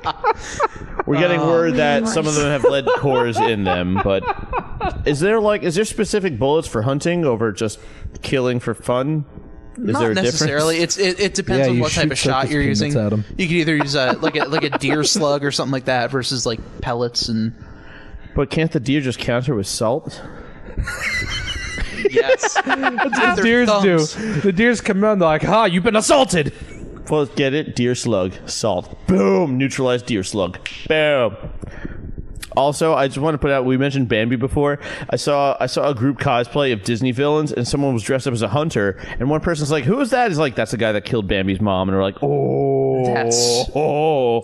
We're getting word that some of them have lead cores in them, but is there specific bullets for hunting over just killing for fun? Is Not there a necessarily. difference? It depends Yeah, on you what type shoot of shot circus you're peanuts using. at 'em. You could either use like a deer slug or something like that versus like pellets and. But can't the deer just counter with salt? Yes. The deers do. The deers come in, they're like, ha, you've been assaulted. Well, get it? Deer slug, salt. Boom! Neutralized deer slug. Boom! Also, I just want to put out, we mentioned Bambi before. I saw a group cosplay of Disney villains, and someone was dressed up as a hunter, and one person's like, who is that? He's like, that's the guy that killed Bambi's mom. And we're like, oh. That's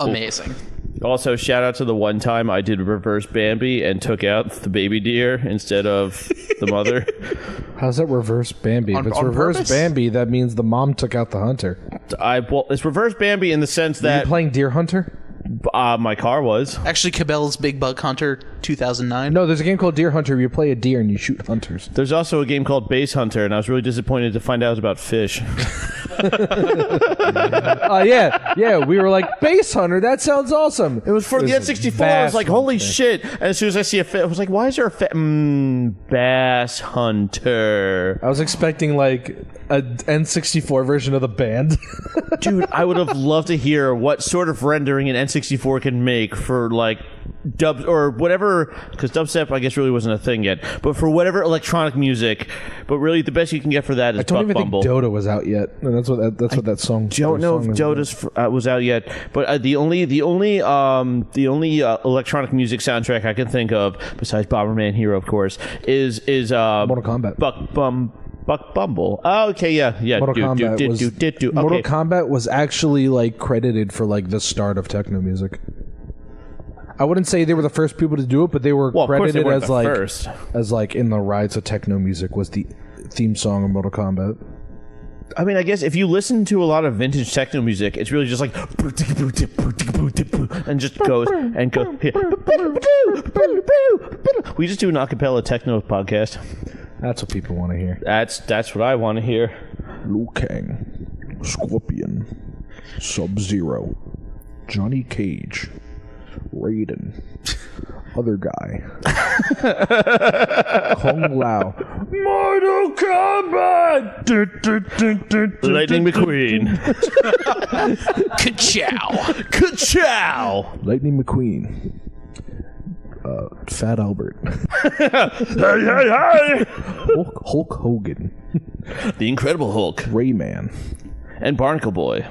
amazing. Also, shout out to the one time I did reverse Bambi and took out the baby deer instead of the mother. How's that reverse Bambi? If it's on reverse purpose? Bambi, that means the mom took out the hunter. It's reverse Bambi in the sense Are you that playing Deer Hunter? my car was. Actually, Cabela's Big Bug Hunter 2009. No, there's a game called Deer Hunter where you play a deer and you shoot hunters. There's also a game called Base Hunter, and I was really disappointed to find out it was about fish. Yeah, we were like, Base Hunter, that sounds awesome. It was for the N64. I was like, holy shit. And as soon as I see a fish, I was like, why is there a Bass Hunter? I was expecting like a N64 version of the band. Dude, I would have loved to hear what sort of rendering an N64 can make for like dub or whatever, because dubstep I guess really wasn't a thing yet, but for whatever electronic music. But really the best you can get for that is I don't Buck even Bumble. think Dota was out yet. And that's what that song. Don't know if Dota's was out yet, but the only electronic music soundtrack I can think of, besides Bomberman Hero, of course, is Mortal Kombat. Buck Bumble. Oh, okay, yeah. Mortal Okay. Kombat was actually like credited for like the start of techno music. I wouldn't say they were the first people to do it, but they were Well, of course they credited weren't as the like first. in the rise of techno music was the theme song of Mortal Kombat. I mean, I guess if you listen to a lot of vintage techno music, it's really just like and just goes and goes. We just do an acapella techno podcast. That's what people want to hear. That's what I want to hear. Liu Kang, Scorpion, Sub-Zero, Johnny Cage, Raiden, other guy, Kung Lao, Mortal Kombat, Lightning McQueen. Ka-chow. Lightning McQueen, Fat Albert, Hulk Hogan, The Incredible Hulk Rayman. and Barnacle Boy.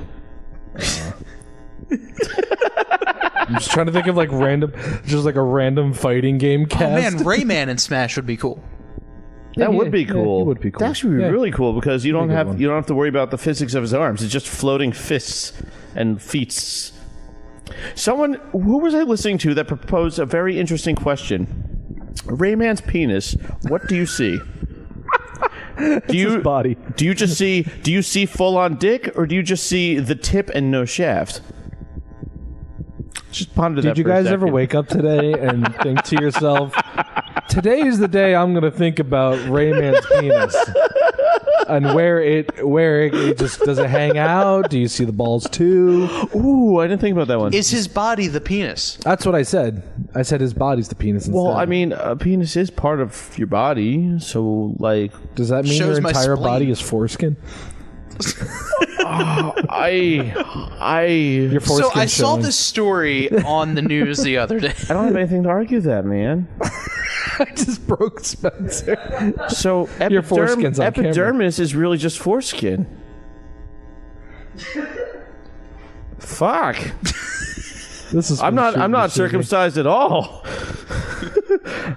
I'm just trying to think of like a random fighting game Oh cast. man, Rayman and SmAsH would be cool. That would be cool. it would be cool. That actually would be Yeah. really cool because you don't Be a good have one. you don't have to worry about the physics of his arms. It's just floating fists and feats. Someone who was I listening to that proposed a very interesting question? Rayman's penis. What do you see? Do you his body. Do you see full on dick, or do you just see the tip and no shaft? Just ponder that. Did you for a guys ever second. wake up today and think to yourself, today is the day I'm going to think about Rayman's penis? and where it just does it hang out? Do you see the balls too? Ooh, I didn't think about that one. Is his body the penis? That's what I said. I said his body's the penis. Instead. Well, I mean, a penis is part of your body, so like, does that mean shows your my entire spleen. body is foreskin? Your So foreskin I saw showing. this story on the news the other day. I don't have anything to argue that, man. I just broke Spencer. So Your foreskin's on camera. epidermis is really just foreskin. Fuck. This is I'm not circumcised at all.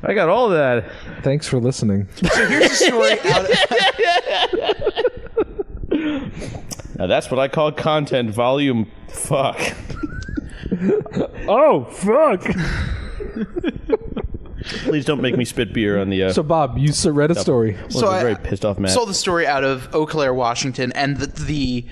I got all that. Thanks for listening. So here's a story out of... Now that's what I call content volume. Fuck. Oh fuck! Please don't make me spit beer on the. So Bob, you read a story. So I very pissed off, Matt. saw the story out of Eau Claire, Washington, and the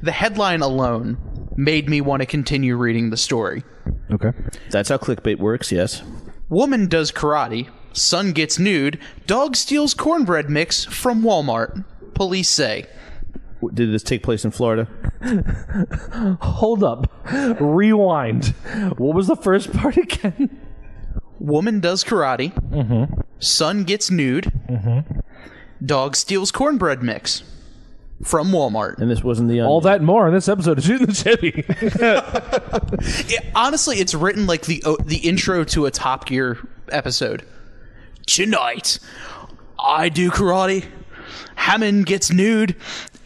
headline alone made me want to continue reading the story. Okay. That's how clickbait works. Yes. Woman does karate, son gets nude, dog steals cornbread mix from Walmart. Police say. Did this take place in Florida? Hold up. Rewind. What was the first part again? Woman does karate, son gets nude, dog steals cornbread mix from Walmart. And this wasn't the All that and more on this episode of Shootin the Shibby. Honestly, it's written like the intro to a Top Gear episode. Tonight, I do karate, Hammond gets nude,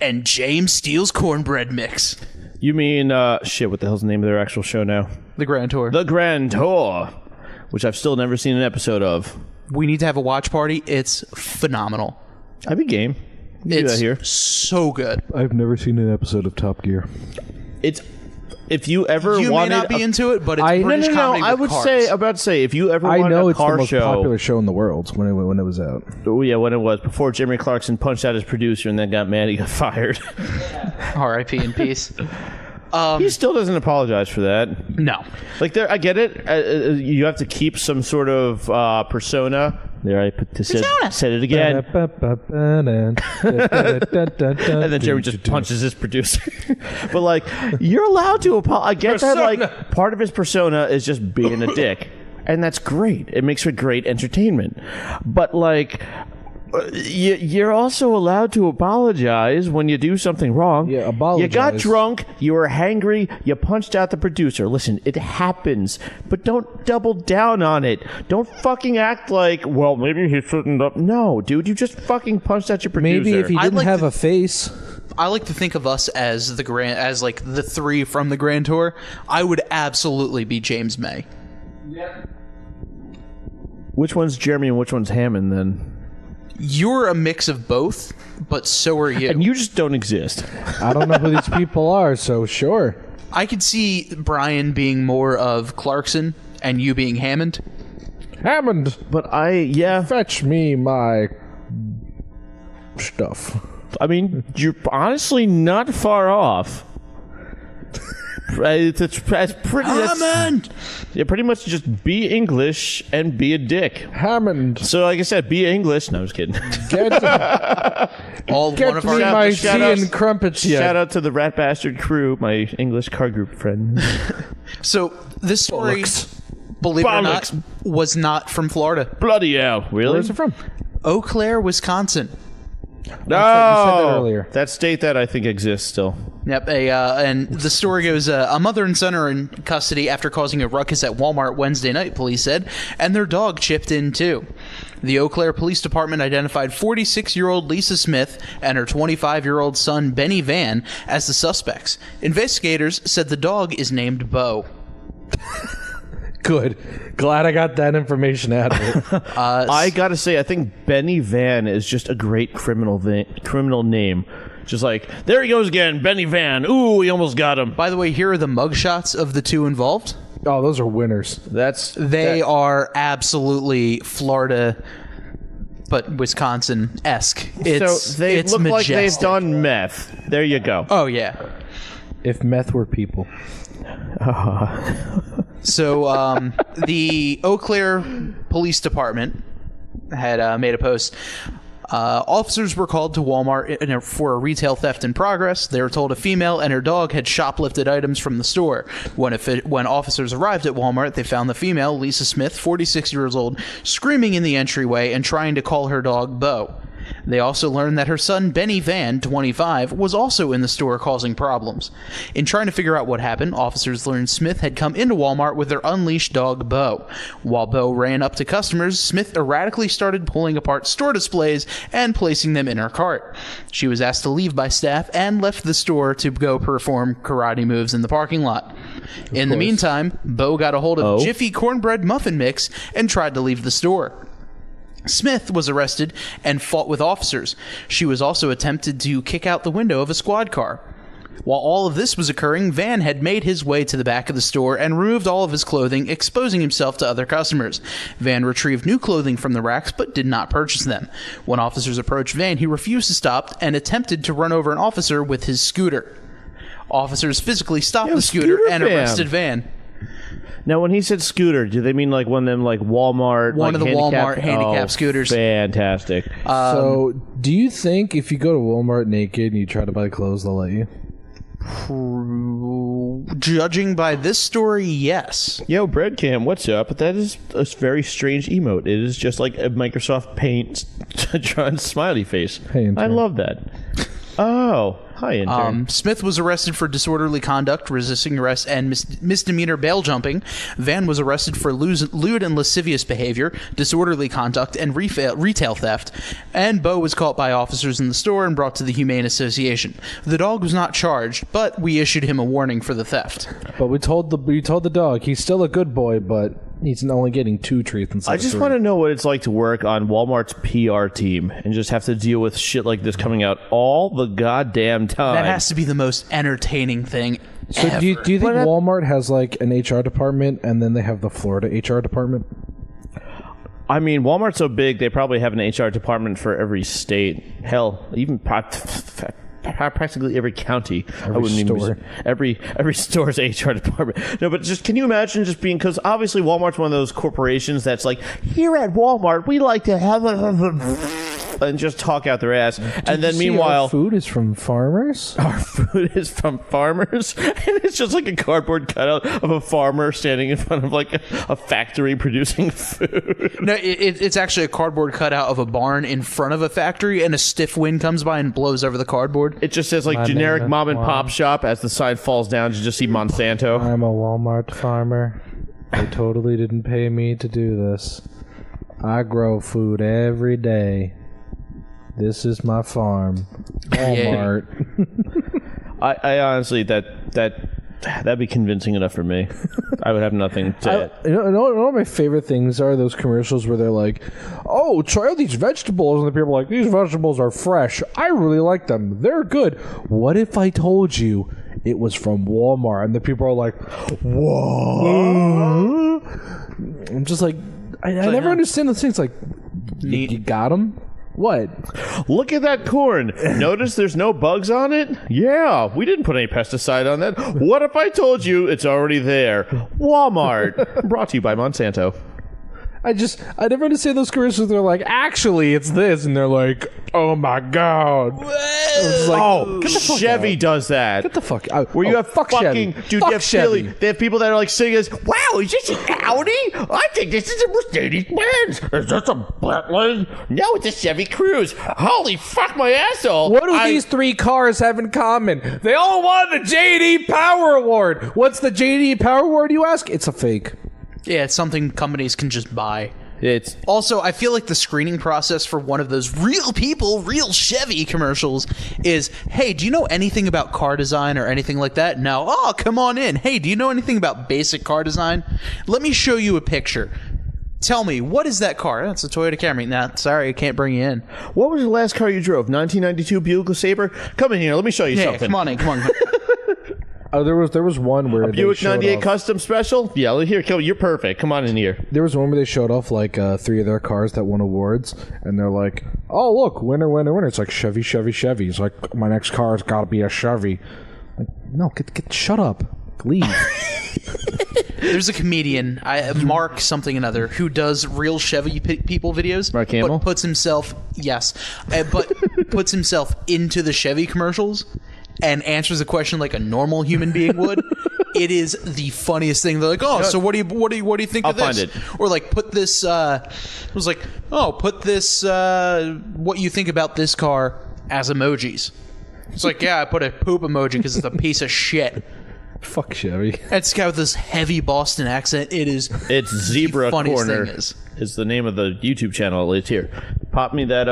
and James steals cornbread mix. You mean shit? What the hell's the name of their actual show now? The Grand Tour. The Grand Tour, which I've still never seen an episode of. We need to have a watch party. It's phenomenal. I'd be game. We can do It's that here. so good. I've never seen an episode of Top Gear. It's if you ever You may wanted not be into it, but it's I- British comedy I with would cars. say if you ever I wanted know a it's the car most show. popular show in the world when it was out. Oh yeah, when it was before Jeremy Clarkson punched out his producer and then got mad he got fired. R.I.P. in peace. He still doesn't apologize for that. No. Like there, I get it. You have to keep some sort of persona. There, I said it again. And then Jeremy just punches his producer. But like, you're allowed to apologize. I get that. Like, part of his persona is just being a dick, and that's great. It makes for great entertainment. But like, you're also allowed to apologize when you do something wrong. Yeah, apologize. You got drunk. You were hangry. You punched out the producer. Listen, it happens, but don't double down on it. Don't fucking act like, well, maybe he shouldn't have. No, dude, you just fucking punched out your producer. Maybe if he I'd didn't like have to- a face. I like to think of us as like the three from the Grand Tour. I would absolutely be James May. Which one's Jeremy and which one's Hammond then? You're a mix of both, but so are you. And you just don't exist. I don't know who these people are, so sure. I could see Brian being more of Clarkson and you being Hammond. Hammond, But fetch me my stuff. I mean, you're honestly not far off. That's pretty. Hammond! Yeah, pretty much just be English and be a dick. Hammond, So, like I said, be English. No, I'm just kidding. get All one get of me our my shout tea out- and crumpets. Shout out to the Rat Bastard crew, my English car group friends. So this story, believe it or not, Bollocks. was not from Florida. Bloody hell. Really? Where's it from? Eau Claire, Wisconsin. No! that earlier. That state that I think exists still. Yep, and the story goes, a mother and son are in custody after causing a ruckus at Walmart Wednesday night, police said, and their dog chipped in too. The Eau Claire Police Department identified 46-year-old Lisa Smith and her 25-year-old son Benny Van as the suspects. Investigators said the dog is named Bo. Good. Glad I got that information out of it. I gotta say, I think Benny Van is just a great criminal name. Just like, there he goes again, Benny Van. Ooh, we almost got him. By the way, here are the mugshots of the two involved. Oh, those are winners. They are absolutely Florida, but Wisconsin-esque. So they it's look like they've majestic. done meth. There you go. Oh, yeah. If meth were people. So the Eau Claire Police Department had made a post. Officers were called to Walmart for a retail theft in progress. They were told a female and her dog had shoplifted items from the store. When officers arrived at Walmart, they found the female, Lisa Smith, 46 years old, screaming in the entryway and trying to call her dog Bo. They also learned that her son, Benny Van, 25, was also in the store causing problems. In trying to figure out what happened, officers learned Smith had come into Walmart with their unleashed dog, Bo. While Bo ran up to customers, Smith erratically started pulling apart store displays and placing them in her cart. She was asked to leave by staff and left the store to go perform karate moves in the parking lot. In the meantime, Bo got a hold of Jiffy Cornbread Muffin Mix and tried to leave the store. Smith was arrested and fought with officers. She was also attempted to kick out the window of a squad car. While all of this was occurring, Van had made his way to the back of the store and removed all of his clothing, exposing himself to other customers. Van retrieved new clothing from the racks, but did not purchase them. When officers approached Van, he refused to stop and attempted to run over an officer with his scooter. Officers physically stopped the scooter and arrested Van. Now, when he said scooter, do they mean like one of them, like Walmart? One like of the Walmart handicap scooters. Fantastic. So, do you think if you go to Walmart naked and you try to buy clothes, they'll let you? Judging by this story, yes. Yo, Breadcam, what's up? That is a very strange emote. It is just like a Microsoft Paint drawn smiley face. Hey, intern. I love that. Oh, hi, intern. Smith was arrested for disorderly conduct, resisting arrest, and misdemeanor bail jumping. Van was arrested for lewd and lascivious behavior, disorderly conduct, and retail theft. And Bo was caught by officers in the store and brought to the Humane Association. The dog was not charged, but we issued him a warning for the theft. But we told the dog he's still a good boy, but he's only getting 2 treats instead I of just 3. want to know what it's like to work on Walmart's PR team and just have to deal with shit like this coming out all the goddamn time. That has to be the most entertaining thing So ever. do you think Walmart has like an HR department and then they have the Florida HR department? I mean, Walmart's so big, they probably have an HR department for every state. Hell, even practically every county. Every store's HR department. No, but just can you imagine just being, because obviously Walmart's one of those corporations that's like, here at Walmart we like to have and just talk out their ass. And then meanwhile, our food is from farmers. our food is from farmers, and it's just like a cardboard cutout of a farmer standing in front of like a factory producing food. No, it's actually a cardboard cutout of a barn in front of a factory, and a stiff wind comes by and blows over the cardboard. It just says like generic mom and pop shop. As the sign falls down, you just see Monsanto. I'm a Walmart farmer. They totally didn't pay me to do this. I grow food every day. This is my farm. Walmart. I honestly, that'd be convincing enough for me. I would have nothing to. You know what my favorite things are? Those commercials where they're like, "Oh, try these vegetables," and the people are like, "These vegetables are fresh. I really like them. They're good." What if I told you it was from Walmart? And the people are like, "What?" I'm just like, I never understand those things. Like, you got them. What? Look at that corn. Notice there's no bugs on it? Yeah, we didn't put any pesticide on that. What if I told you it's already there? Walmart. Brought to you by Monsanto. I never understand those commercials. They're like, actually, it's this, and they're like, oh my god. It's like, get the fuck Chevy out. Does that. Get the fuck out. Where you have fuck fucking Chevy. dude, fuck you have Chevy. they have people that are like singing as, wow, is this an Audi? I think this is a Mercedes-Benz. Is this a Bentley? No, it's a Chevy Cruze. Holy fuck my asshole. What do these 3 cars have in common? They all won the JD Power Award. What's the JD Power Award, you ask? It's a fake. Yeah, it's something companies can just buy. It's also, I feel like the screening process for one of those real people, real Chevy commercials is, hey, do you know anything about car design or anything like that? No. Oh, come on in. Hey, do you know anything about basic car design? Let me show you a picture. Tell me, what is that car? That's a Toyota Camry. Nah, sorry, I can't bring you in. What was the last car you drove? 1992 Buick LeSabre? Come in here. Let me show you something. Come on in. Come on. Oh, there was one where Buick 98 Custom Special? Yeah, here, you're perfect. Come on in here. There was one where they showed off like 3 of their cars that won awards, and they're like, "Oh, look, winner, winner, winner!" It's like Chevy, Chevy, Chevy. It's like, my next car's got to be a Chevy. Like, no, shut up, leave. There's a comedian, Mark something another, who does real Chevy people videos. Mark Hamill? But puts himself into the Chevy commercials and answers a question like a normal human being would. It is the funniest thing. They're like, "Oh, so what do you think of this?" I'll find it. Or like, put this. It was like, "Oh, put this. What you think about this car as emojis?" It's like, "Yeah, I put a poop emoji because it's a piece of shit." Fuck Chevy. And this guy with this heavy Boston accent. It's Zebra funniest Corner thing is the name of the YouTube channel. It's here. Pop me that.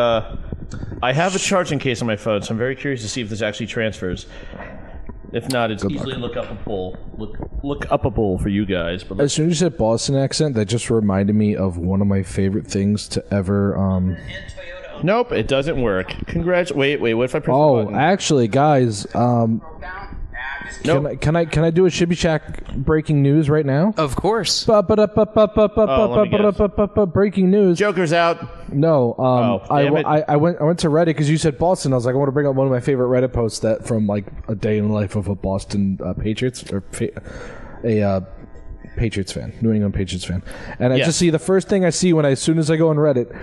I have a charging case on my phone, so I'm very curious to see if this actually transfers. If not, it's easily look up a poll. Look up a poll for you guys. But As soon as you said Boston accent, that just reminded me of one of my favorite things to ever. Nope, it doesn't work. Wait. What if I press the Oh, button? actually, guys. Nope. Can I do a Shibby Shack breaking news right now? of course. Breaking news. Joker's out. No, damn it. I went to Reddit because you said Boston. I was like, I want to bring up one of my favorite Reddit posts that from like a day in the life of a Boston Patriots or a Patriots fan, New England Patriots fan, and I just see the first thing I see as soon as I go on Reddit.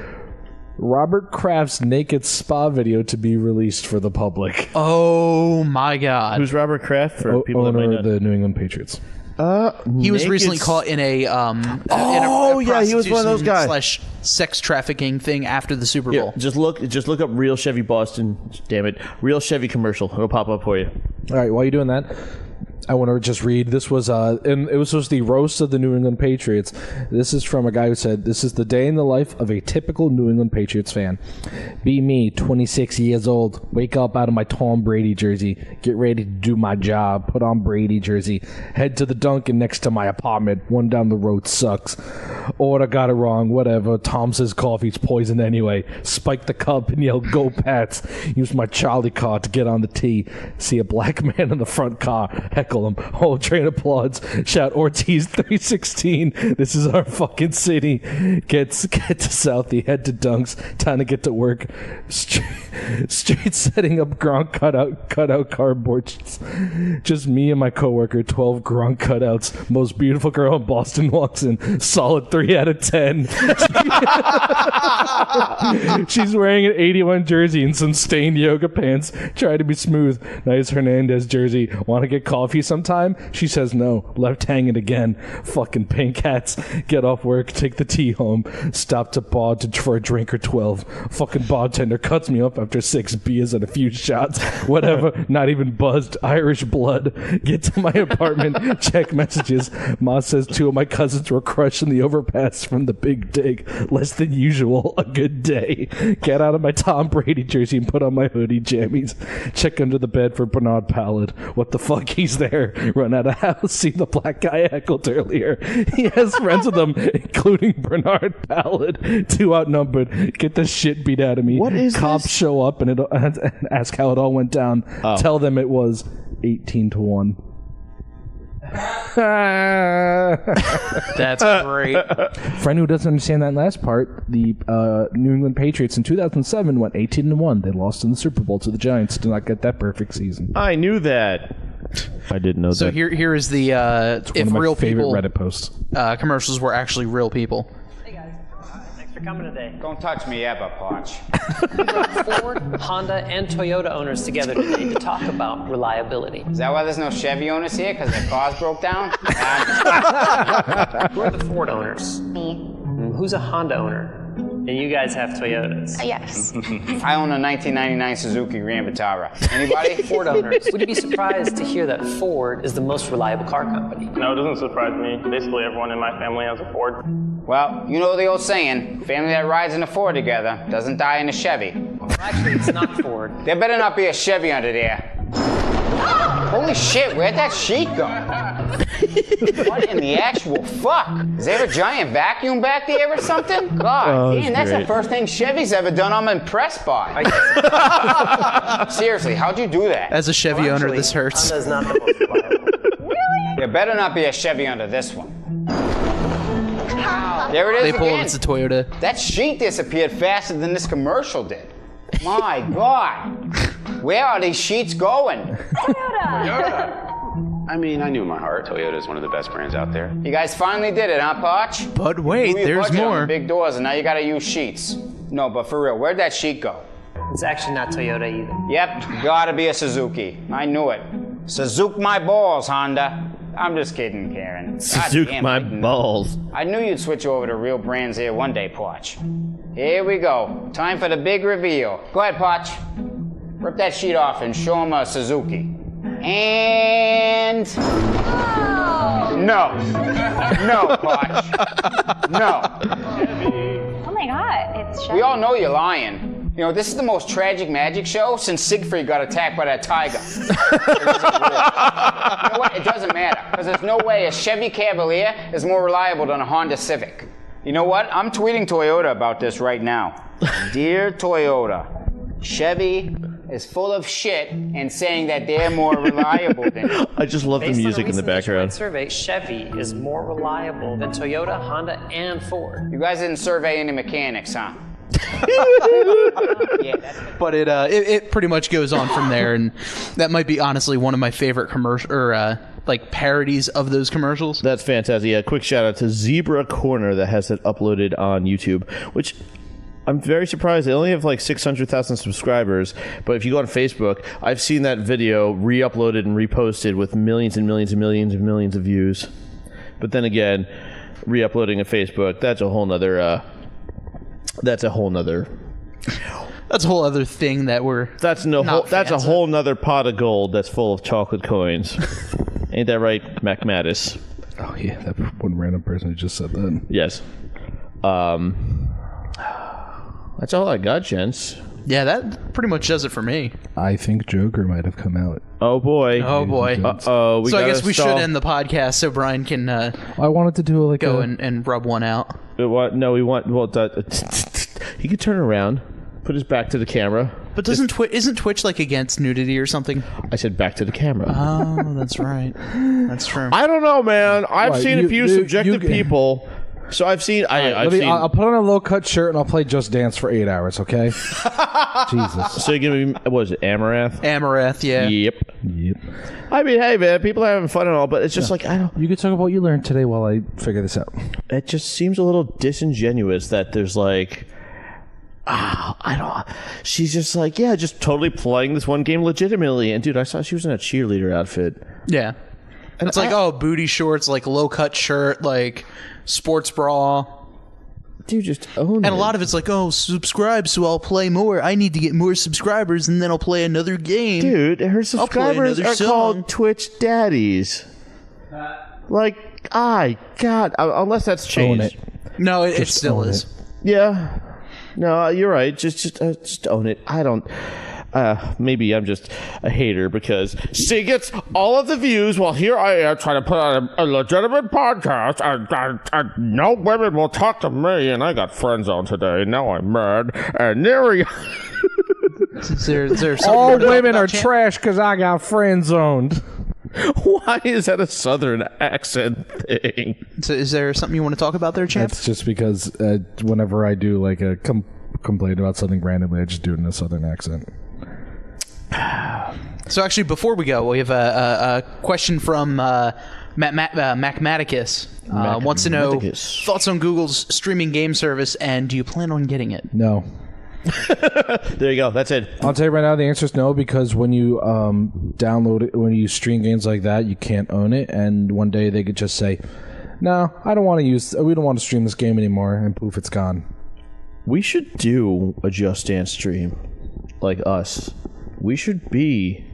Robert Kraft's naked spa video to be released for the public. Oh my God. Who's Robert Kraft for people that might Owner not? of the New England Patriots. He was recently caught in a he was one of those guys. / sex trafficking thing after the Super Bowl. Just look up real Chevy Boston. Damn it, real Chevy commercial. It'll pop up for you. All right, while you're doing that, I want to just read. This was and it was supposed to be roast of the New England Patriots. This is from a guy who said, "This is the day in the life of a typical New England Patriots fan. Be me, 26 years old. Wake up out of my Tom Brady jersey. Get ready to do my job. Put on Brady jersey. Head to the Dunkin' next to my apartment. One down the road sucks. Order got it wrong. Whatever. Tom says coffee's poison anyway. Spike the cup and yell, 'Go Pats!' Use my Charlie car to get on the tee. See a black man in the front car. Heckle him. Whole train applauds. Shout Ortiz 316. This is our fucking city. Get to Southie. Head to Dunks. Time to get to work. Straight setting up Gronk cutout cardboard. Just me and my coworker. 12 Gronk cutouts. Most beautiful girl in Boston walks in. Solid 3 out of 10. She's wearing an 81 jersey and some stained yoga pants. Try to be smooth. Nice Hernandez jersey. Want to get coffee sometime? She says no. Left hanging again. Fucking pink hats. Get off work. Take the tea home. Stop to bar for a drink or 12. Fucking bartender cuts me up after 6 beers and a few shots. Whatever. Not even buzzed. Irish blood. Get to my apartment. Check messages. Ma says 2 of my cousins were crushed in the overpass from the big dig. Less than usual. A good day. Get out of my Tom Brady jersey and put on my hoodie jammies. Check under the bed for Bernard Pallid. What the fuck? He's there. Run out of house. See the black guy heckled earlier. He has friends with him, including Bernard Pallid. 2 outnumbered. Get the shit beat out of me. What is Cops this? show up and ask how it all went down. Oh. Tell them it was 18-1. That's great. Friend who doesn't understand that last part, the New England Patriots in 2007 went 18-1. They lost in the Super Bowl to the Giants. Did not get that perfect season. I knew that. I didn't know So that. here is the One if of my real favorite people Reddit posts. Commercials were actually real people. Thanks for coming today. Don't touch me ever, Potch. Ford, Honda, and Toyota owners together today to talk about reliability. Is that why there's no Chevy owners here? Because their cars broke down? Who are the Ford owners? Me. Who's a Honda owner? And you guys have Toyotas. Yes. I own a 1999 Suzuki Grand Vitara. Anybody? Ford owners. Would you be surprised to hear that Ford is the most reliable car company? No, it doesn't surprise me. Basically, everyone in my family has a Ford. Well, you know the old saying, family that rides in a Ford together doesn't die in a Chevy. Well, actually, it's not Ford. There better not be a Chevy under there. Holy shit, where'd that sheet go? What in the actual fuck? Is there a giant vacuum back there or something? God damn, that's the first thing Chevy's ever done I'm impressed by. Seriously, how'd you do that? As a Chevy Well, owner, actually, this hurts. Honda's not the most reliable. There better not be a Chevy under this one. There it is They pull again. it, it's a Toyota. That sheet disappeared faster than this commercial did. My God. Where are these sheets going? I mean, I knew in my heart Toyota is one of the best brands out there. You guys finally did it, huh, Potch? But wait, Blew your there's budget on more. the big doors, and now you gotta use sheets. No, but for real, where'd that sheet go? It's actually not Toyota either. Yep, gotta be a Suzuki. I knew it. Suzuki my balls, Honda. I'm just kidding, Karen. God Suzuki damn, my I knew. balls. I knew you'd switch over to real brands here one day, Potch. Here we go. Time for the big reveal. Go ahead, Potch. Rip that sheet off and show him a Suzuki. And... No. No, Potch. No. Oh my god, it's Chevy. We all know you're lying. You know, this is the most tragic magic show since Siegfried got attacked by that tiger. You know what? It doesn't matter, because there's no way a Chevy Cavalier is more reliable than a Honda Civic. You know what? I'm tweeting Toyota about this right now. Dear Toyota, Chevy is full of shit and saying that they're more reliable than you. I just love the Based on a music in the recent nationwide background. survey, Chevy is more reliable than Toyota, Honda, and Ford. You guys didn't survey any mechanics, huh? Yeah, that's But it pretty much goes on from there, and that might be honestly one of my favorite commercial or like parodies of those commercials. That's fantastic. Yeah, quick shout out to Zebra Corner that has it uploaded on YouTube, which I'm very surprised. They only have like 600,000 subscribers, but if you go on Facebook, I've seen that video re-uploaded and reposted with millions and millions and millions and millions of views. But then again, re-uploading to Facebook, that's a whole nother that's a whole other thing that we're that's a whole nother pot of gold that's full of chocolate coins. Ain't that right, Mac Mattis? Oh yeah, that one random person who just said that. Yes. That's all I got, gents. Yeah, that pretty much does it for me. I think jOkEr might have come out. Oh boy. Oh boy. Uh-oh. So I guess we should end the podcast so Brian can I wanted to do like go and rub one out. No, we want. Well, he could turn around, put his back to the camera. But isn't Twitch like against nudity or something? I said back to the camera. Oh, that's right. That's true. I don't know, man. I've What, seen a few you- subjective you- people. So I've seen. I'll put on a low cut shirt and I'll play Just Dance for 8 hours. Okay. Jesus. So you're gonna be. What was it? Amaranth. Amaranth, yeah. Yep. Yep. I mean, hey, man, people are having fun and all, but it's just like I don't. You could talk about what you learned today while I figure this out. It just seems a little disingenuous that there's like. I don't. She's just like, yeah, just totally playing this one game legitimately. And dude, I saw she was in a cheerleader outfit. Yeah. And it's like, booty shorts, like low cut shirt, like sports bra. Dude, just own it. And a lot of it's like, subscribe so I'll play more. I need to get more subscribers and then I'll play another game. Dude, her subscribers another are song. called Twitch daddies. Like, God, unless that's changed. Own it. No, it Just still own is. it. Yeah. No, you're right. Just own it. I don't. Maybe I'm just a hater because she gets all of the views while here I am trying to put on a legitimate podcast. And no women will talk to me, and I got friend zone today. Now I'm mad. And there we go. Is there something All you wanna talk women about, are champ? trash because I got friend zoned. Why is that a southern accent thing? So is there something you want to talk about there, champ? That's just because whenever I do like a complain about something randomly, I just do it in a southern accent. So actually, before we go, we have a question from Macmaticus. Wants to know thoughts on Google's streaming game service, and do you plan on getting it? No. There you go. That's it. I'll tell you right now, the answer is no, because when you download it, when you stream games like that, you can't own it, and one day they could just say, "No, we don't want to stream this game anymore," and poof, it's gone. We should do a Just Dance stream, like us. We should be,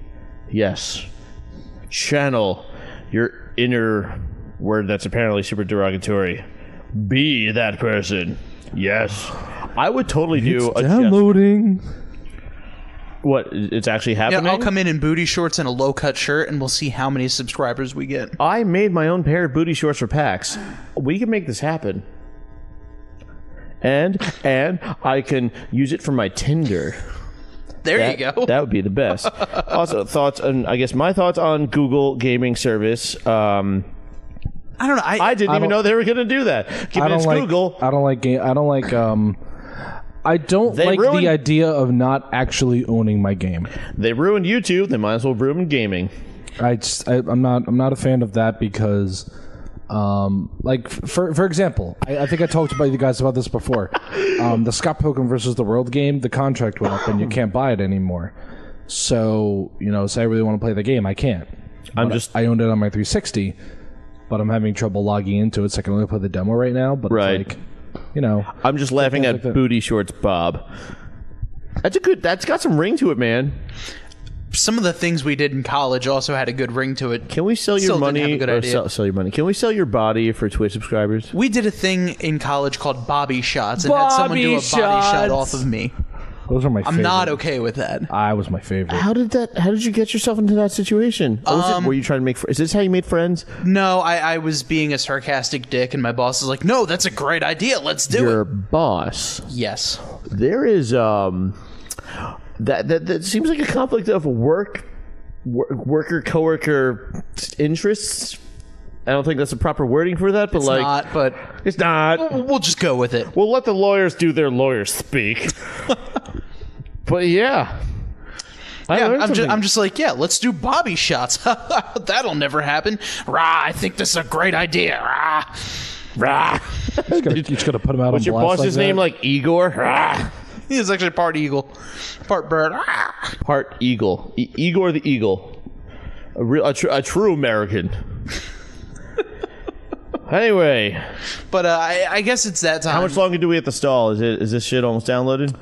channel your inner word that's apparently super derogatory. Be that person. Yes. I would totally do a downloading. What? It's actually happening? Yeah, I'll come in booty shorts and a low-cut shirt, and we'll see how many subscribers we get. I made my own pair of booty shorts for PAX. We can make this happen. And I can use it for my Tinder. There you go. That would be the best. Also, my thoughts on Google gaming service. I don't know. I didn't even know they were going to do that. Given it's Google. I don't like the idea of not actually owning my game. They ruined YouTube. They might as well ruin gaming. I'm not a fan of that because, like for example, I think I talked about you guys about this before. The Scott Pilgrim versus the World game, the contract went up and you can't buy it anymore. So say I really want to play the game, I can't. I owned it on my 360, but I'm having trouble logging into it, so I can only play the demo right now. But right. It's like, I'm just laughing at like Booty Shorts Bob. That's got some ring to it, man. Some of the things we did in college also had a good ring to it. Can we sell your money? Sell your money. Can we sell your body for Twitch subscribers? We did a thing in college called Bobby Shots and had someone do a body shot off of me. Those are my favorite. I'm not okay with that. I was my favorite. How did you get yourself into that situation? Were you trying to make is this how you made friends? No, I was being a sarcastic dick and my boss was like, "No, that's a great idea. Let's do it." Your boss? Yes. There is that seems like a conflict of worker coworker interests. I don't think that's the proper wording for that, but it's not. We'll just go with it. We'll let the lawyers do their lawyers speak. But yeah. I'm just like, yeah, let's do Bobby Shots. That'll never happen. Rah, I think this is a great idea. Rah. Rah. You just gotta put him out. What's on your blast boss's like name? Like Igor? Rah. He is actually part eagle, part bird. Rah. Part eagle. Igor the Eagle. A true American. Anyway. But I guess it's that time. How much longer do we have to stall? Is this shit almost downloaded?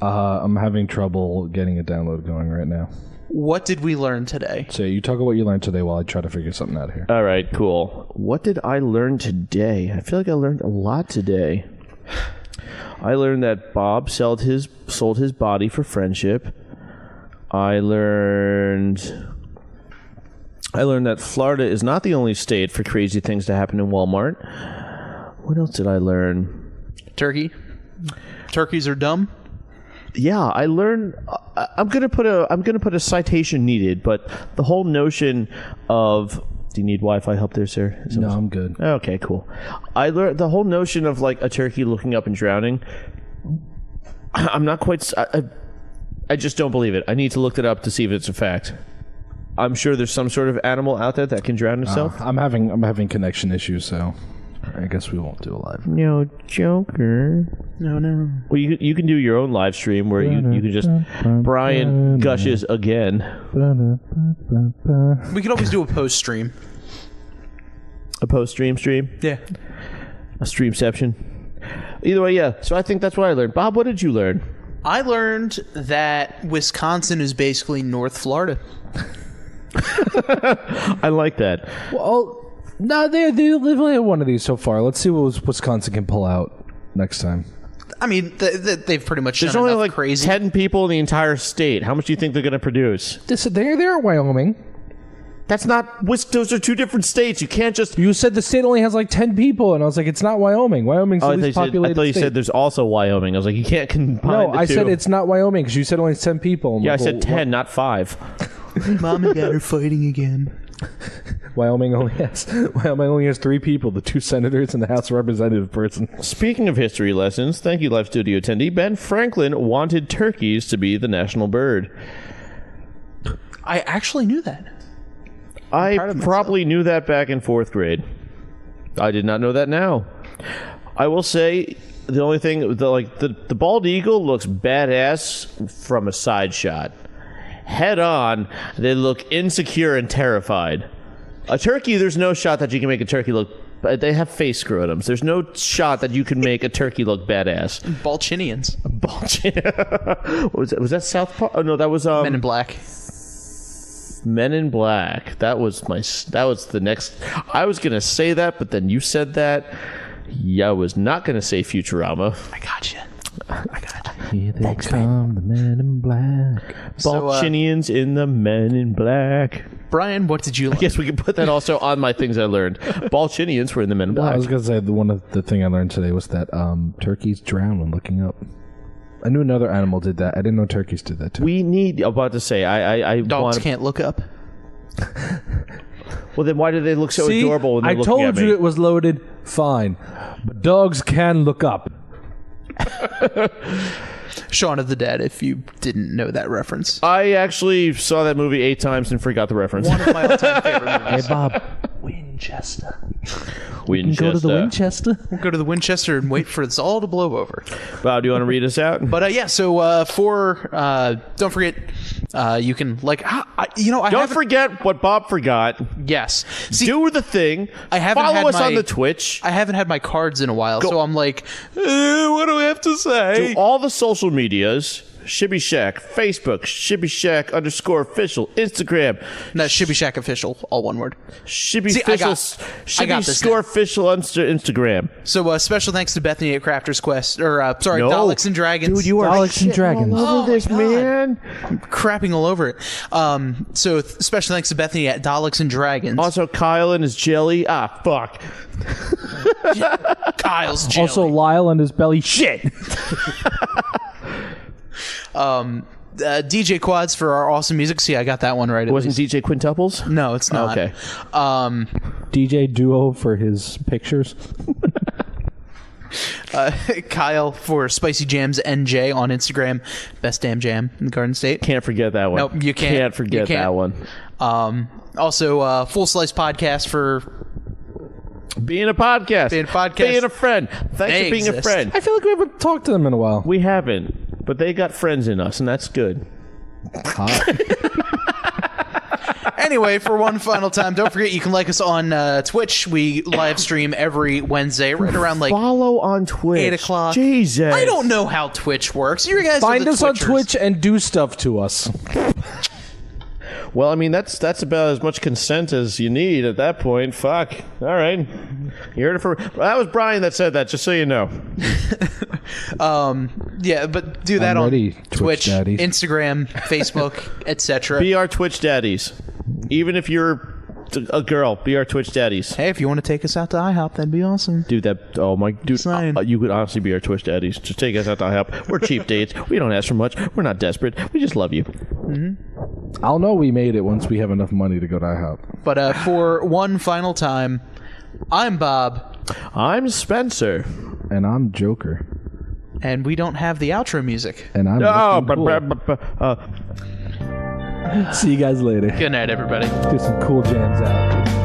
I'm having trouble getting a download going right now. What did we learn today? So you talk about what you learned today while I try to figure something out here. All right, cool. What did I learn today? I feel like I learned a lot today. I learned that Bob sold his body for friendship. I learned that Florida is not the only state for crazy things to happen in Walmart. What else did I learn? Turkeys are dumb. Yeah, I learned. I'm gonna put a citation needed, but the whole notion of. Do you need Wi-Fi help there, sir? No, I'm good. Okay, cool. I learned the whole notion of like a turkey looking up and drowning. I'm not quite. I just don't believe it. I need to look it up to see if it's a fact. I'm sure there's some sort of animal out there that can drown itself. I'm having connection issues, so I guess we won't do a live. No, jOkEr. No. Well, you can do your own live stream where you can just Brian gushes again. We could always do a post stream. A post stream? Yeah. A streamception. Either way, yeah. So I think that's what I learned. Bob, what did you learn? I learned that Wisconsin is basically North Florida. I like that. Well, no, they've only had one of these so far. Let's see what Wisconsin can pull out next time. I mean, they've pretty much There's done only enough like crazy. 10 people in the entire state. How much do you think they're going to produce? They're in Wyoming. That's not. Those are two different states. You can't just. You said the state only has like 10 people, and I was like, it's not Wyoming. Wyoming's the least populated I thought you state. said there's also Wyoming. I was like, you can't combine No, the I two. said it's not Wyoming because you said only 10 people. Yeah, I said 10, not 5. Mom and Dad are fighting again. Wyoming only has 3 people, the 2 senators and the House Representative person. Speaking of history lessons, thank you, live studio attendee. Ben Franklin wanted turkeys to be the national bird. I actually knew that. I probably knew that back in 4th grade. I did not know that now. I will say the only thing, the bald eagle looks badass from a side shot. Head on, they look insecure and terrified. A turkey, there's no shot that you can make a turkey look. They have face scrotums. There's no shot that you can make a turkey look badass. Balchinians. Was that South Park? Oh no, that was Men in Black. Men in Black. That was the next. I was gonna say that, but then you said that. Yeah, I was not gonna say Futurama. I got you. Here they come, the Men in Black. Balchinians in the Men in Black. Brian, what did you learn? I guess we can put that also on my things I learned. Balchinians were in the Men in Black. I was gonna say one of the thing I learned today was that turkeys drown when looking up. I knew another animal did that. I didn't know turkeys did that too. Dogs can't look up. Well, then why do they look so adorable when they're looking at me? I told you it was loaded. Fine, but dogs can look up. Shaun of the Dead, if you didn't know that reference. I actually saw that movie 8 times and forgot the reference. One of my all-time favorite movies. Hey, Bob. Winchester. Go to the Winchester. We'll go to the Winchester and wait for this all to blow over. Bob, do you want to read us out? But don't forget, you can Don't forget what Bob forgot. Yes. Do the thing. I haven't Follow had us on the Twitch. I haven't had my cards in a while, so I'm like, what do I have to say? Do all the social medias. Shibby Shack, Facebook, Shibby Shack _official, Instagram. No, Shibby Shack official, all one word. Shibby See, official, I got this Shibby official Instagram. So special thanks to Bethany at Crafter's Quest, Daleks and Dragons. Dude, you are Daleks and Dragons. all over this, man. I'm crapping all over it. So special thanks to Bethany at Daleks and Dragons. Also, Kyle and his jelly. Fuck. Kyle's jelly. Also, Lyle and his belly. Shit. DJ Quads for our awesome music. See, I got that one right. It wasn't DJ Quintuples? No, it's not. Okay. DJ Duo for his pictures. Kyle for Spicy Jams NJ on Instagram. Best damn jam in the Garden State. Can't forget that one. Nope, you can't. Can't forget that one. Also, Full Slice Podcast for being a podcast. Being a friend. Thanks for being a friend. I feel like we haven't talked to them in a while. We haven't. But they got friends in us, and that's good. Anyway, for one final time, don't forget you can like us on Twitch. We live stream every Wednesday right around follow on Twitch 8 o'clock. Jesus, I don't know how Twitch works. You guys find us on Twitchers. Twitch and do stuff to us. Well, I mean, that's about as much consent as you need at that point. Fuck. All right. You heard it from... That was Brian that said that, just so you know. Yeah, but do that I'm on ready, Twitch, daddies. Instagram, Facebook, etc. Be our Twitch daddies. Even if you're a girl, be our Twitch daddies. Hey, if you want to take us out to IHOP, that'd be awesome. Dude, you could honestly be our Twitch daddies. Just take us out to IHOP. We're cheap dates. We don't ask for much. We're not desperate. We just love you. Mm-hmm. I'll know we made it once we have enough money to go to IHOP. But for one final time, I'm Bob. I'm Spencer. And I'm jOkEr. And we don't have the outro music. And I'm See you guys later. Good night, everybody. Do some cool jams out.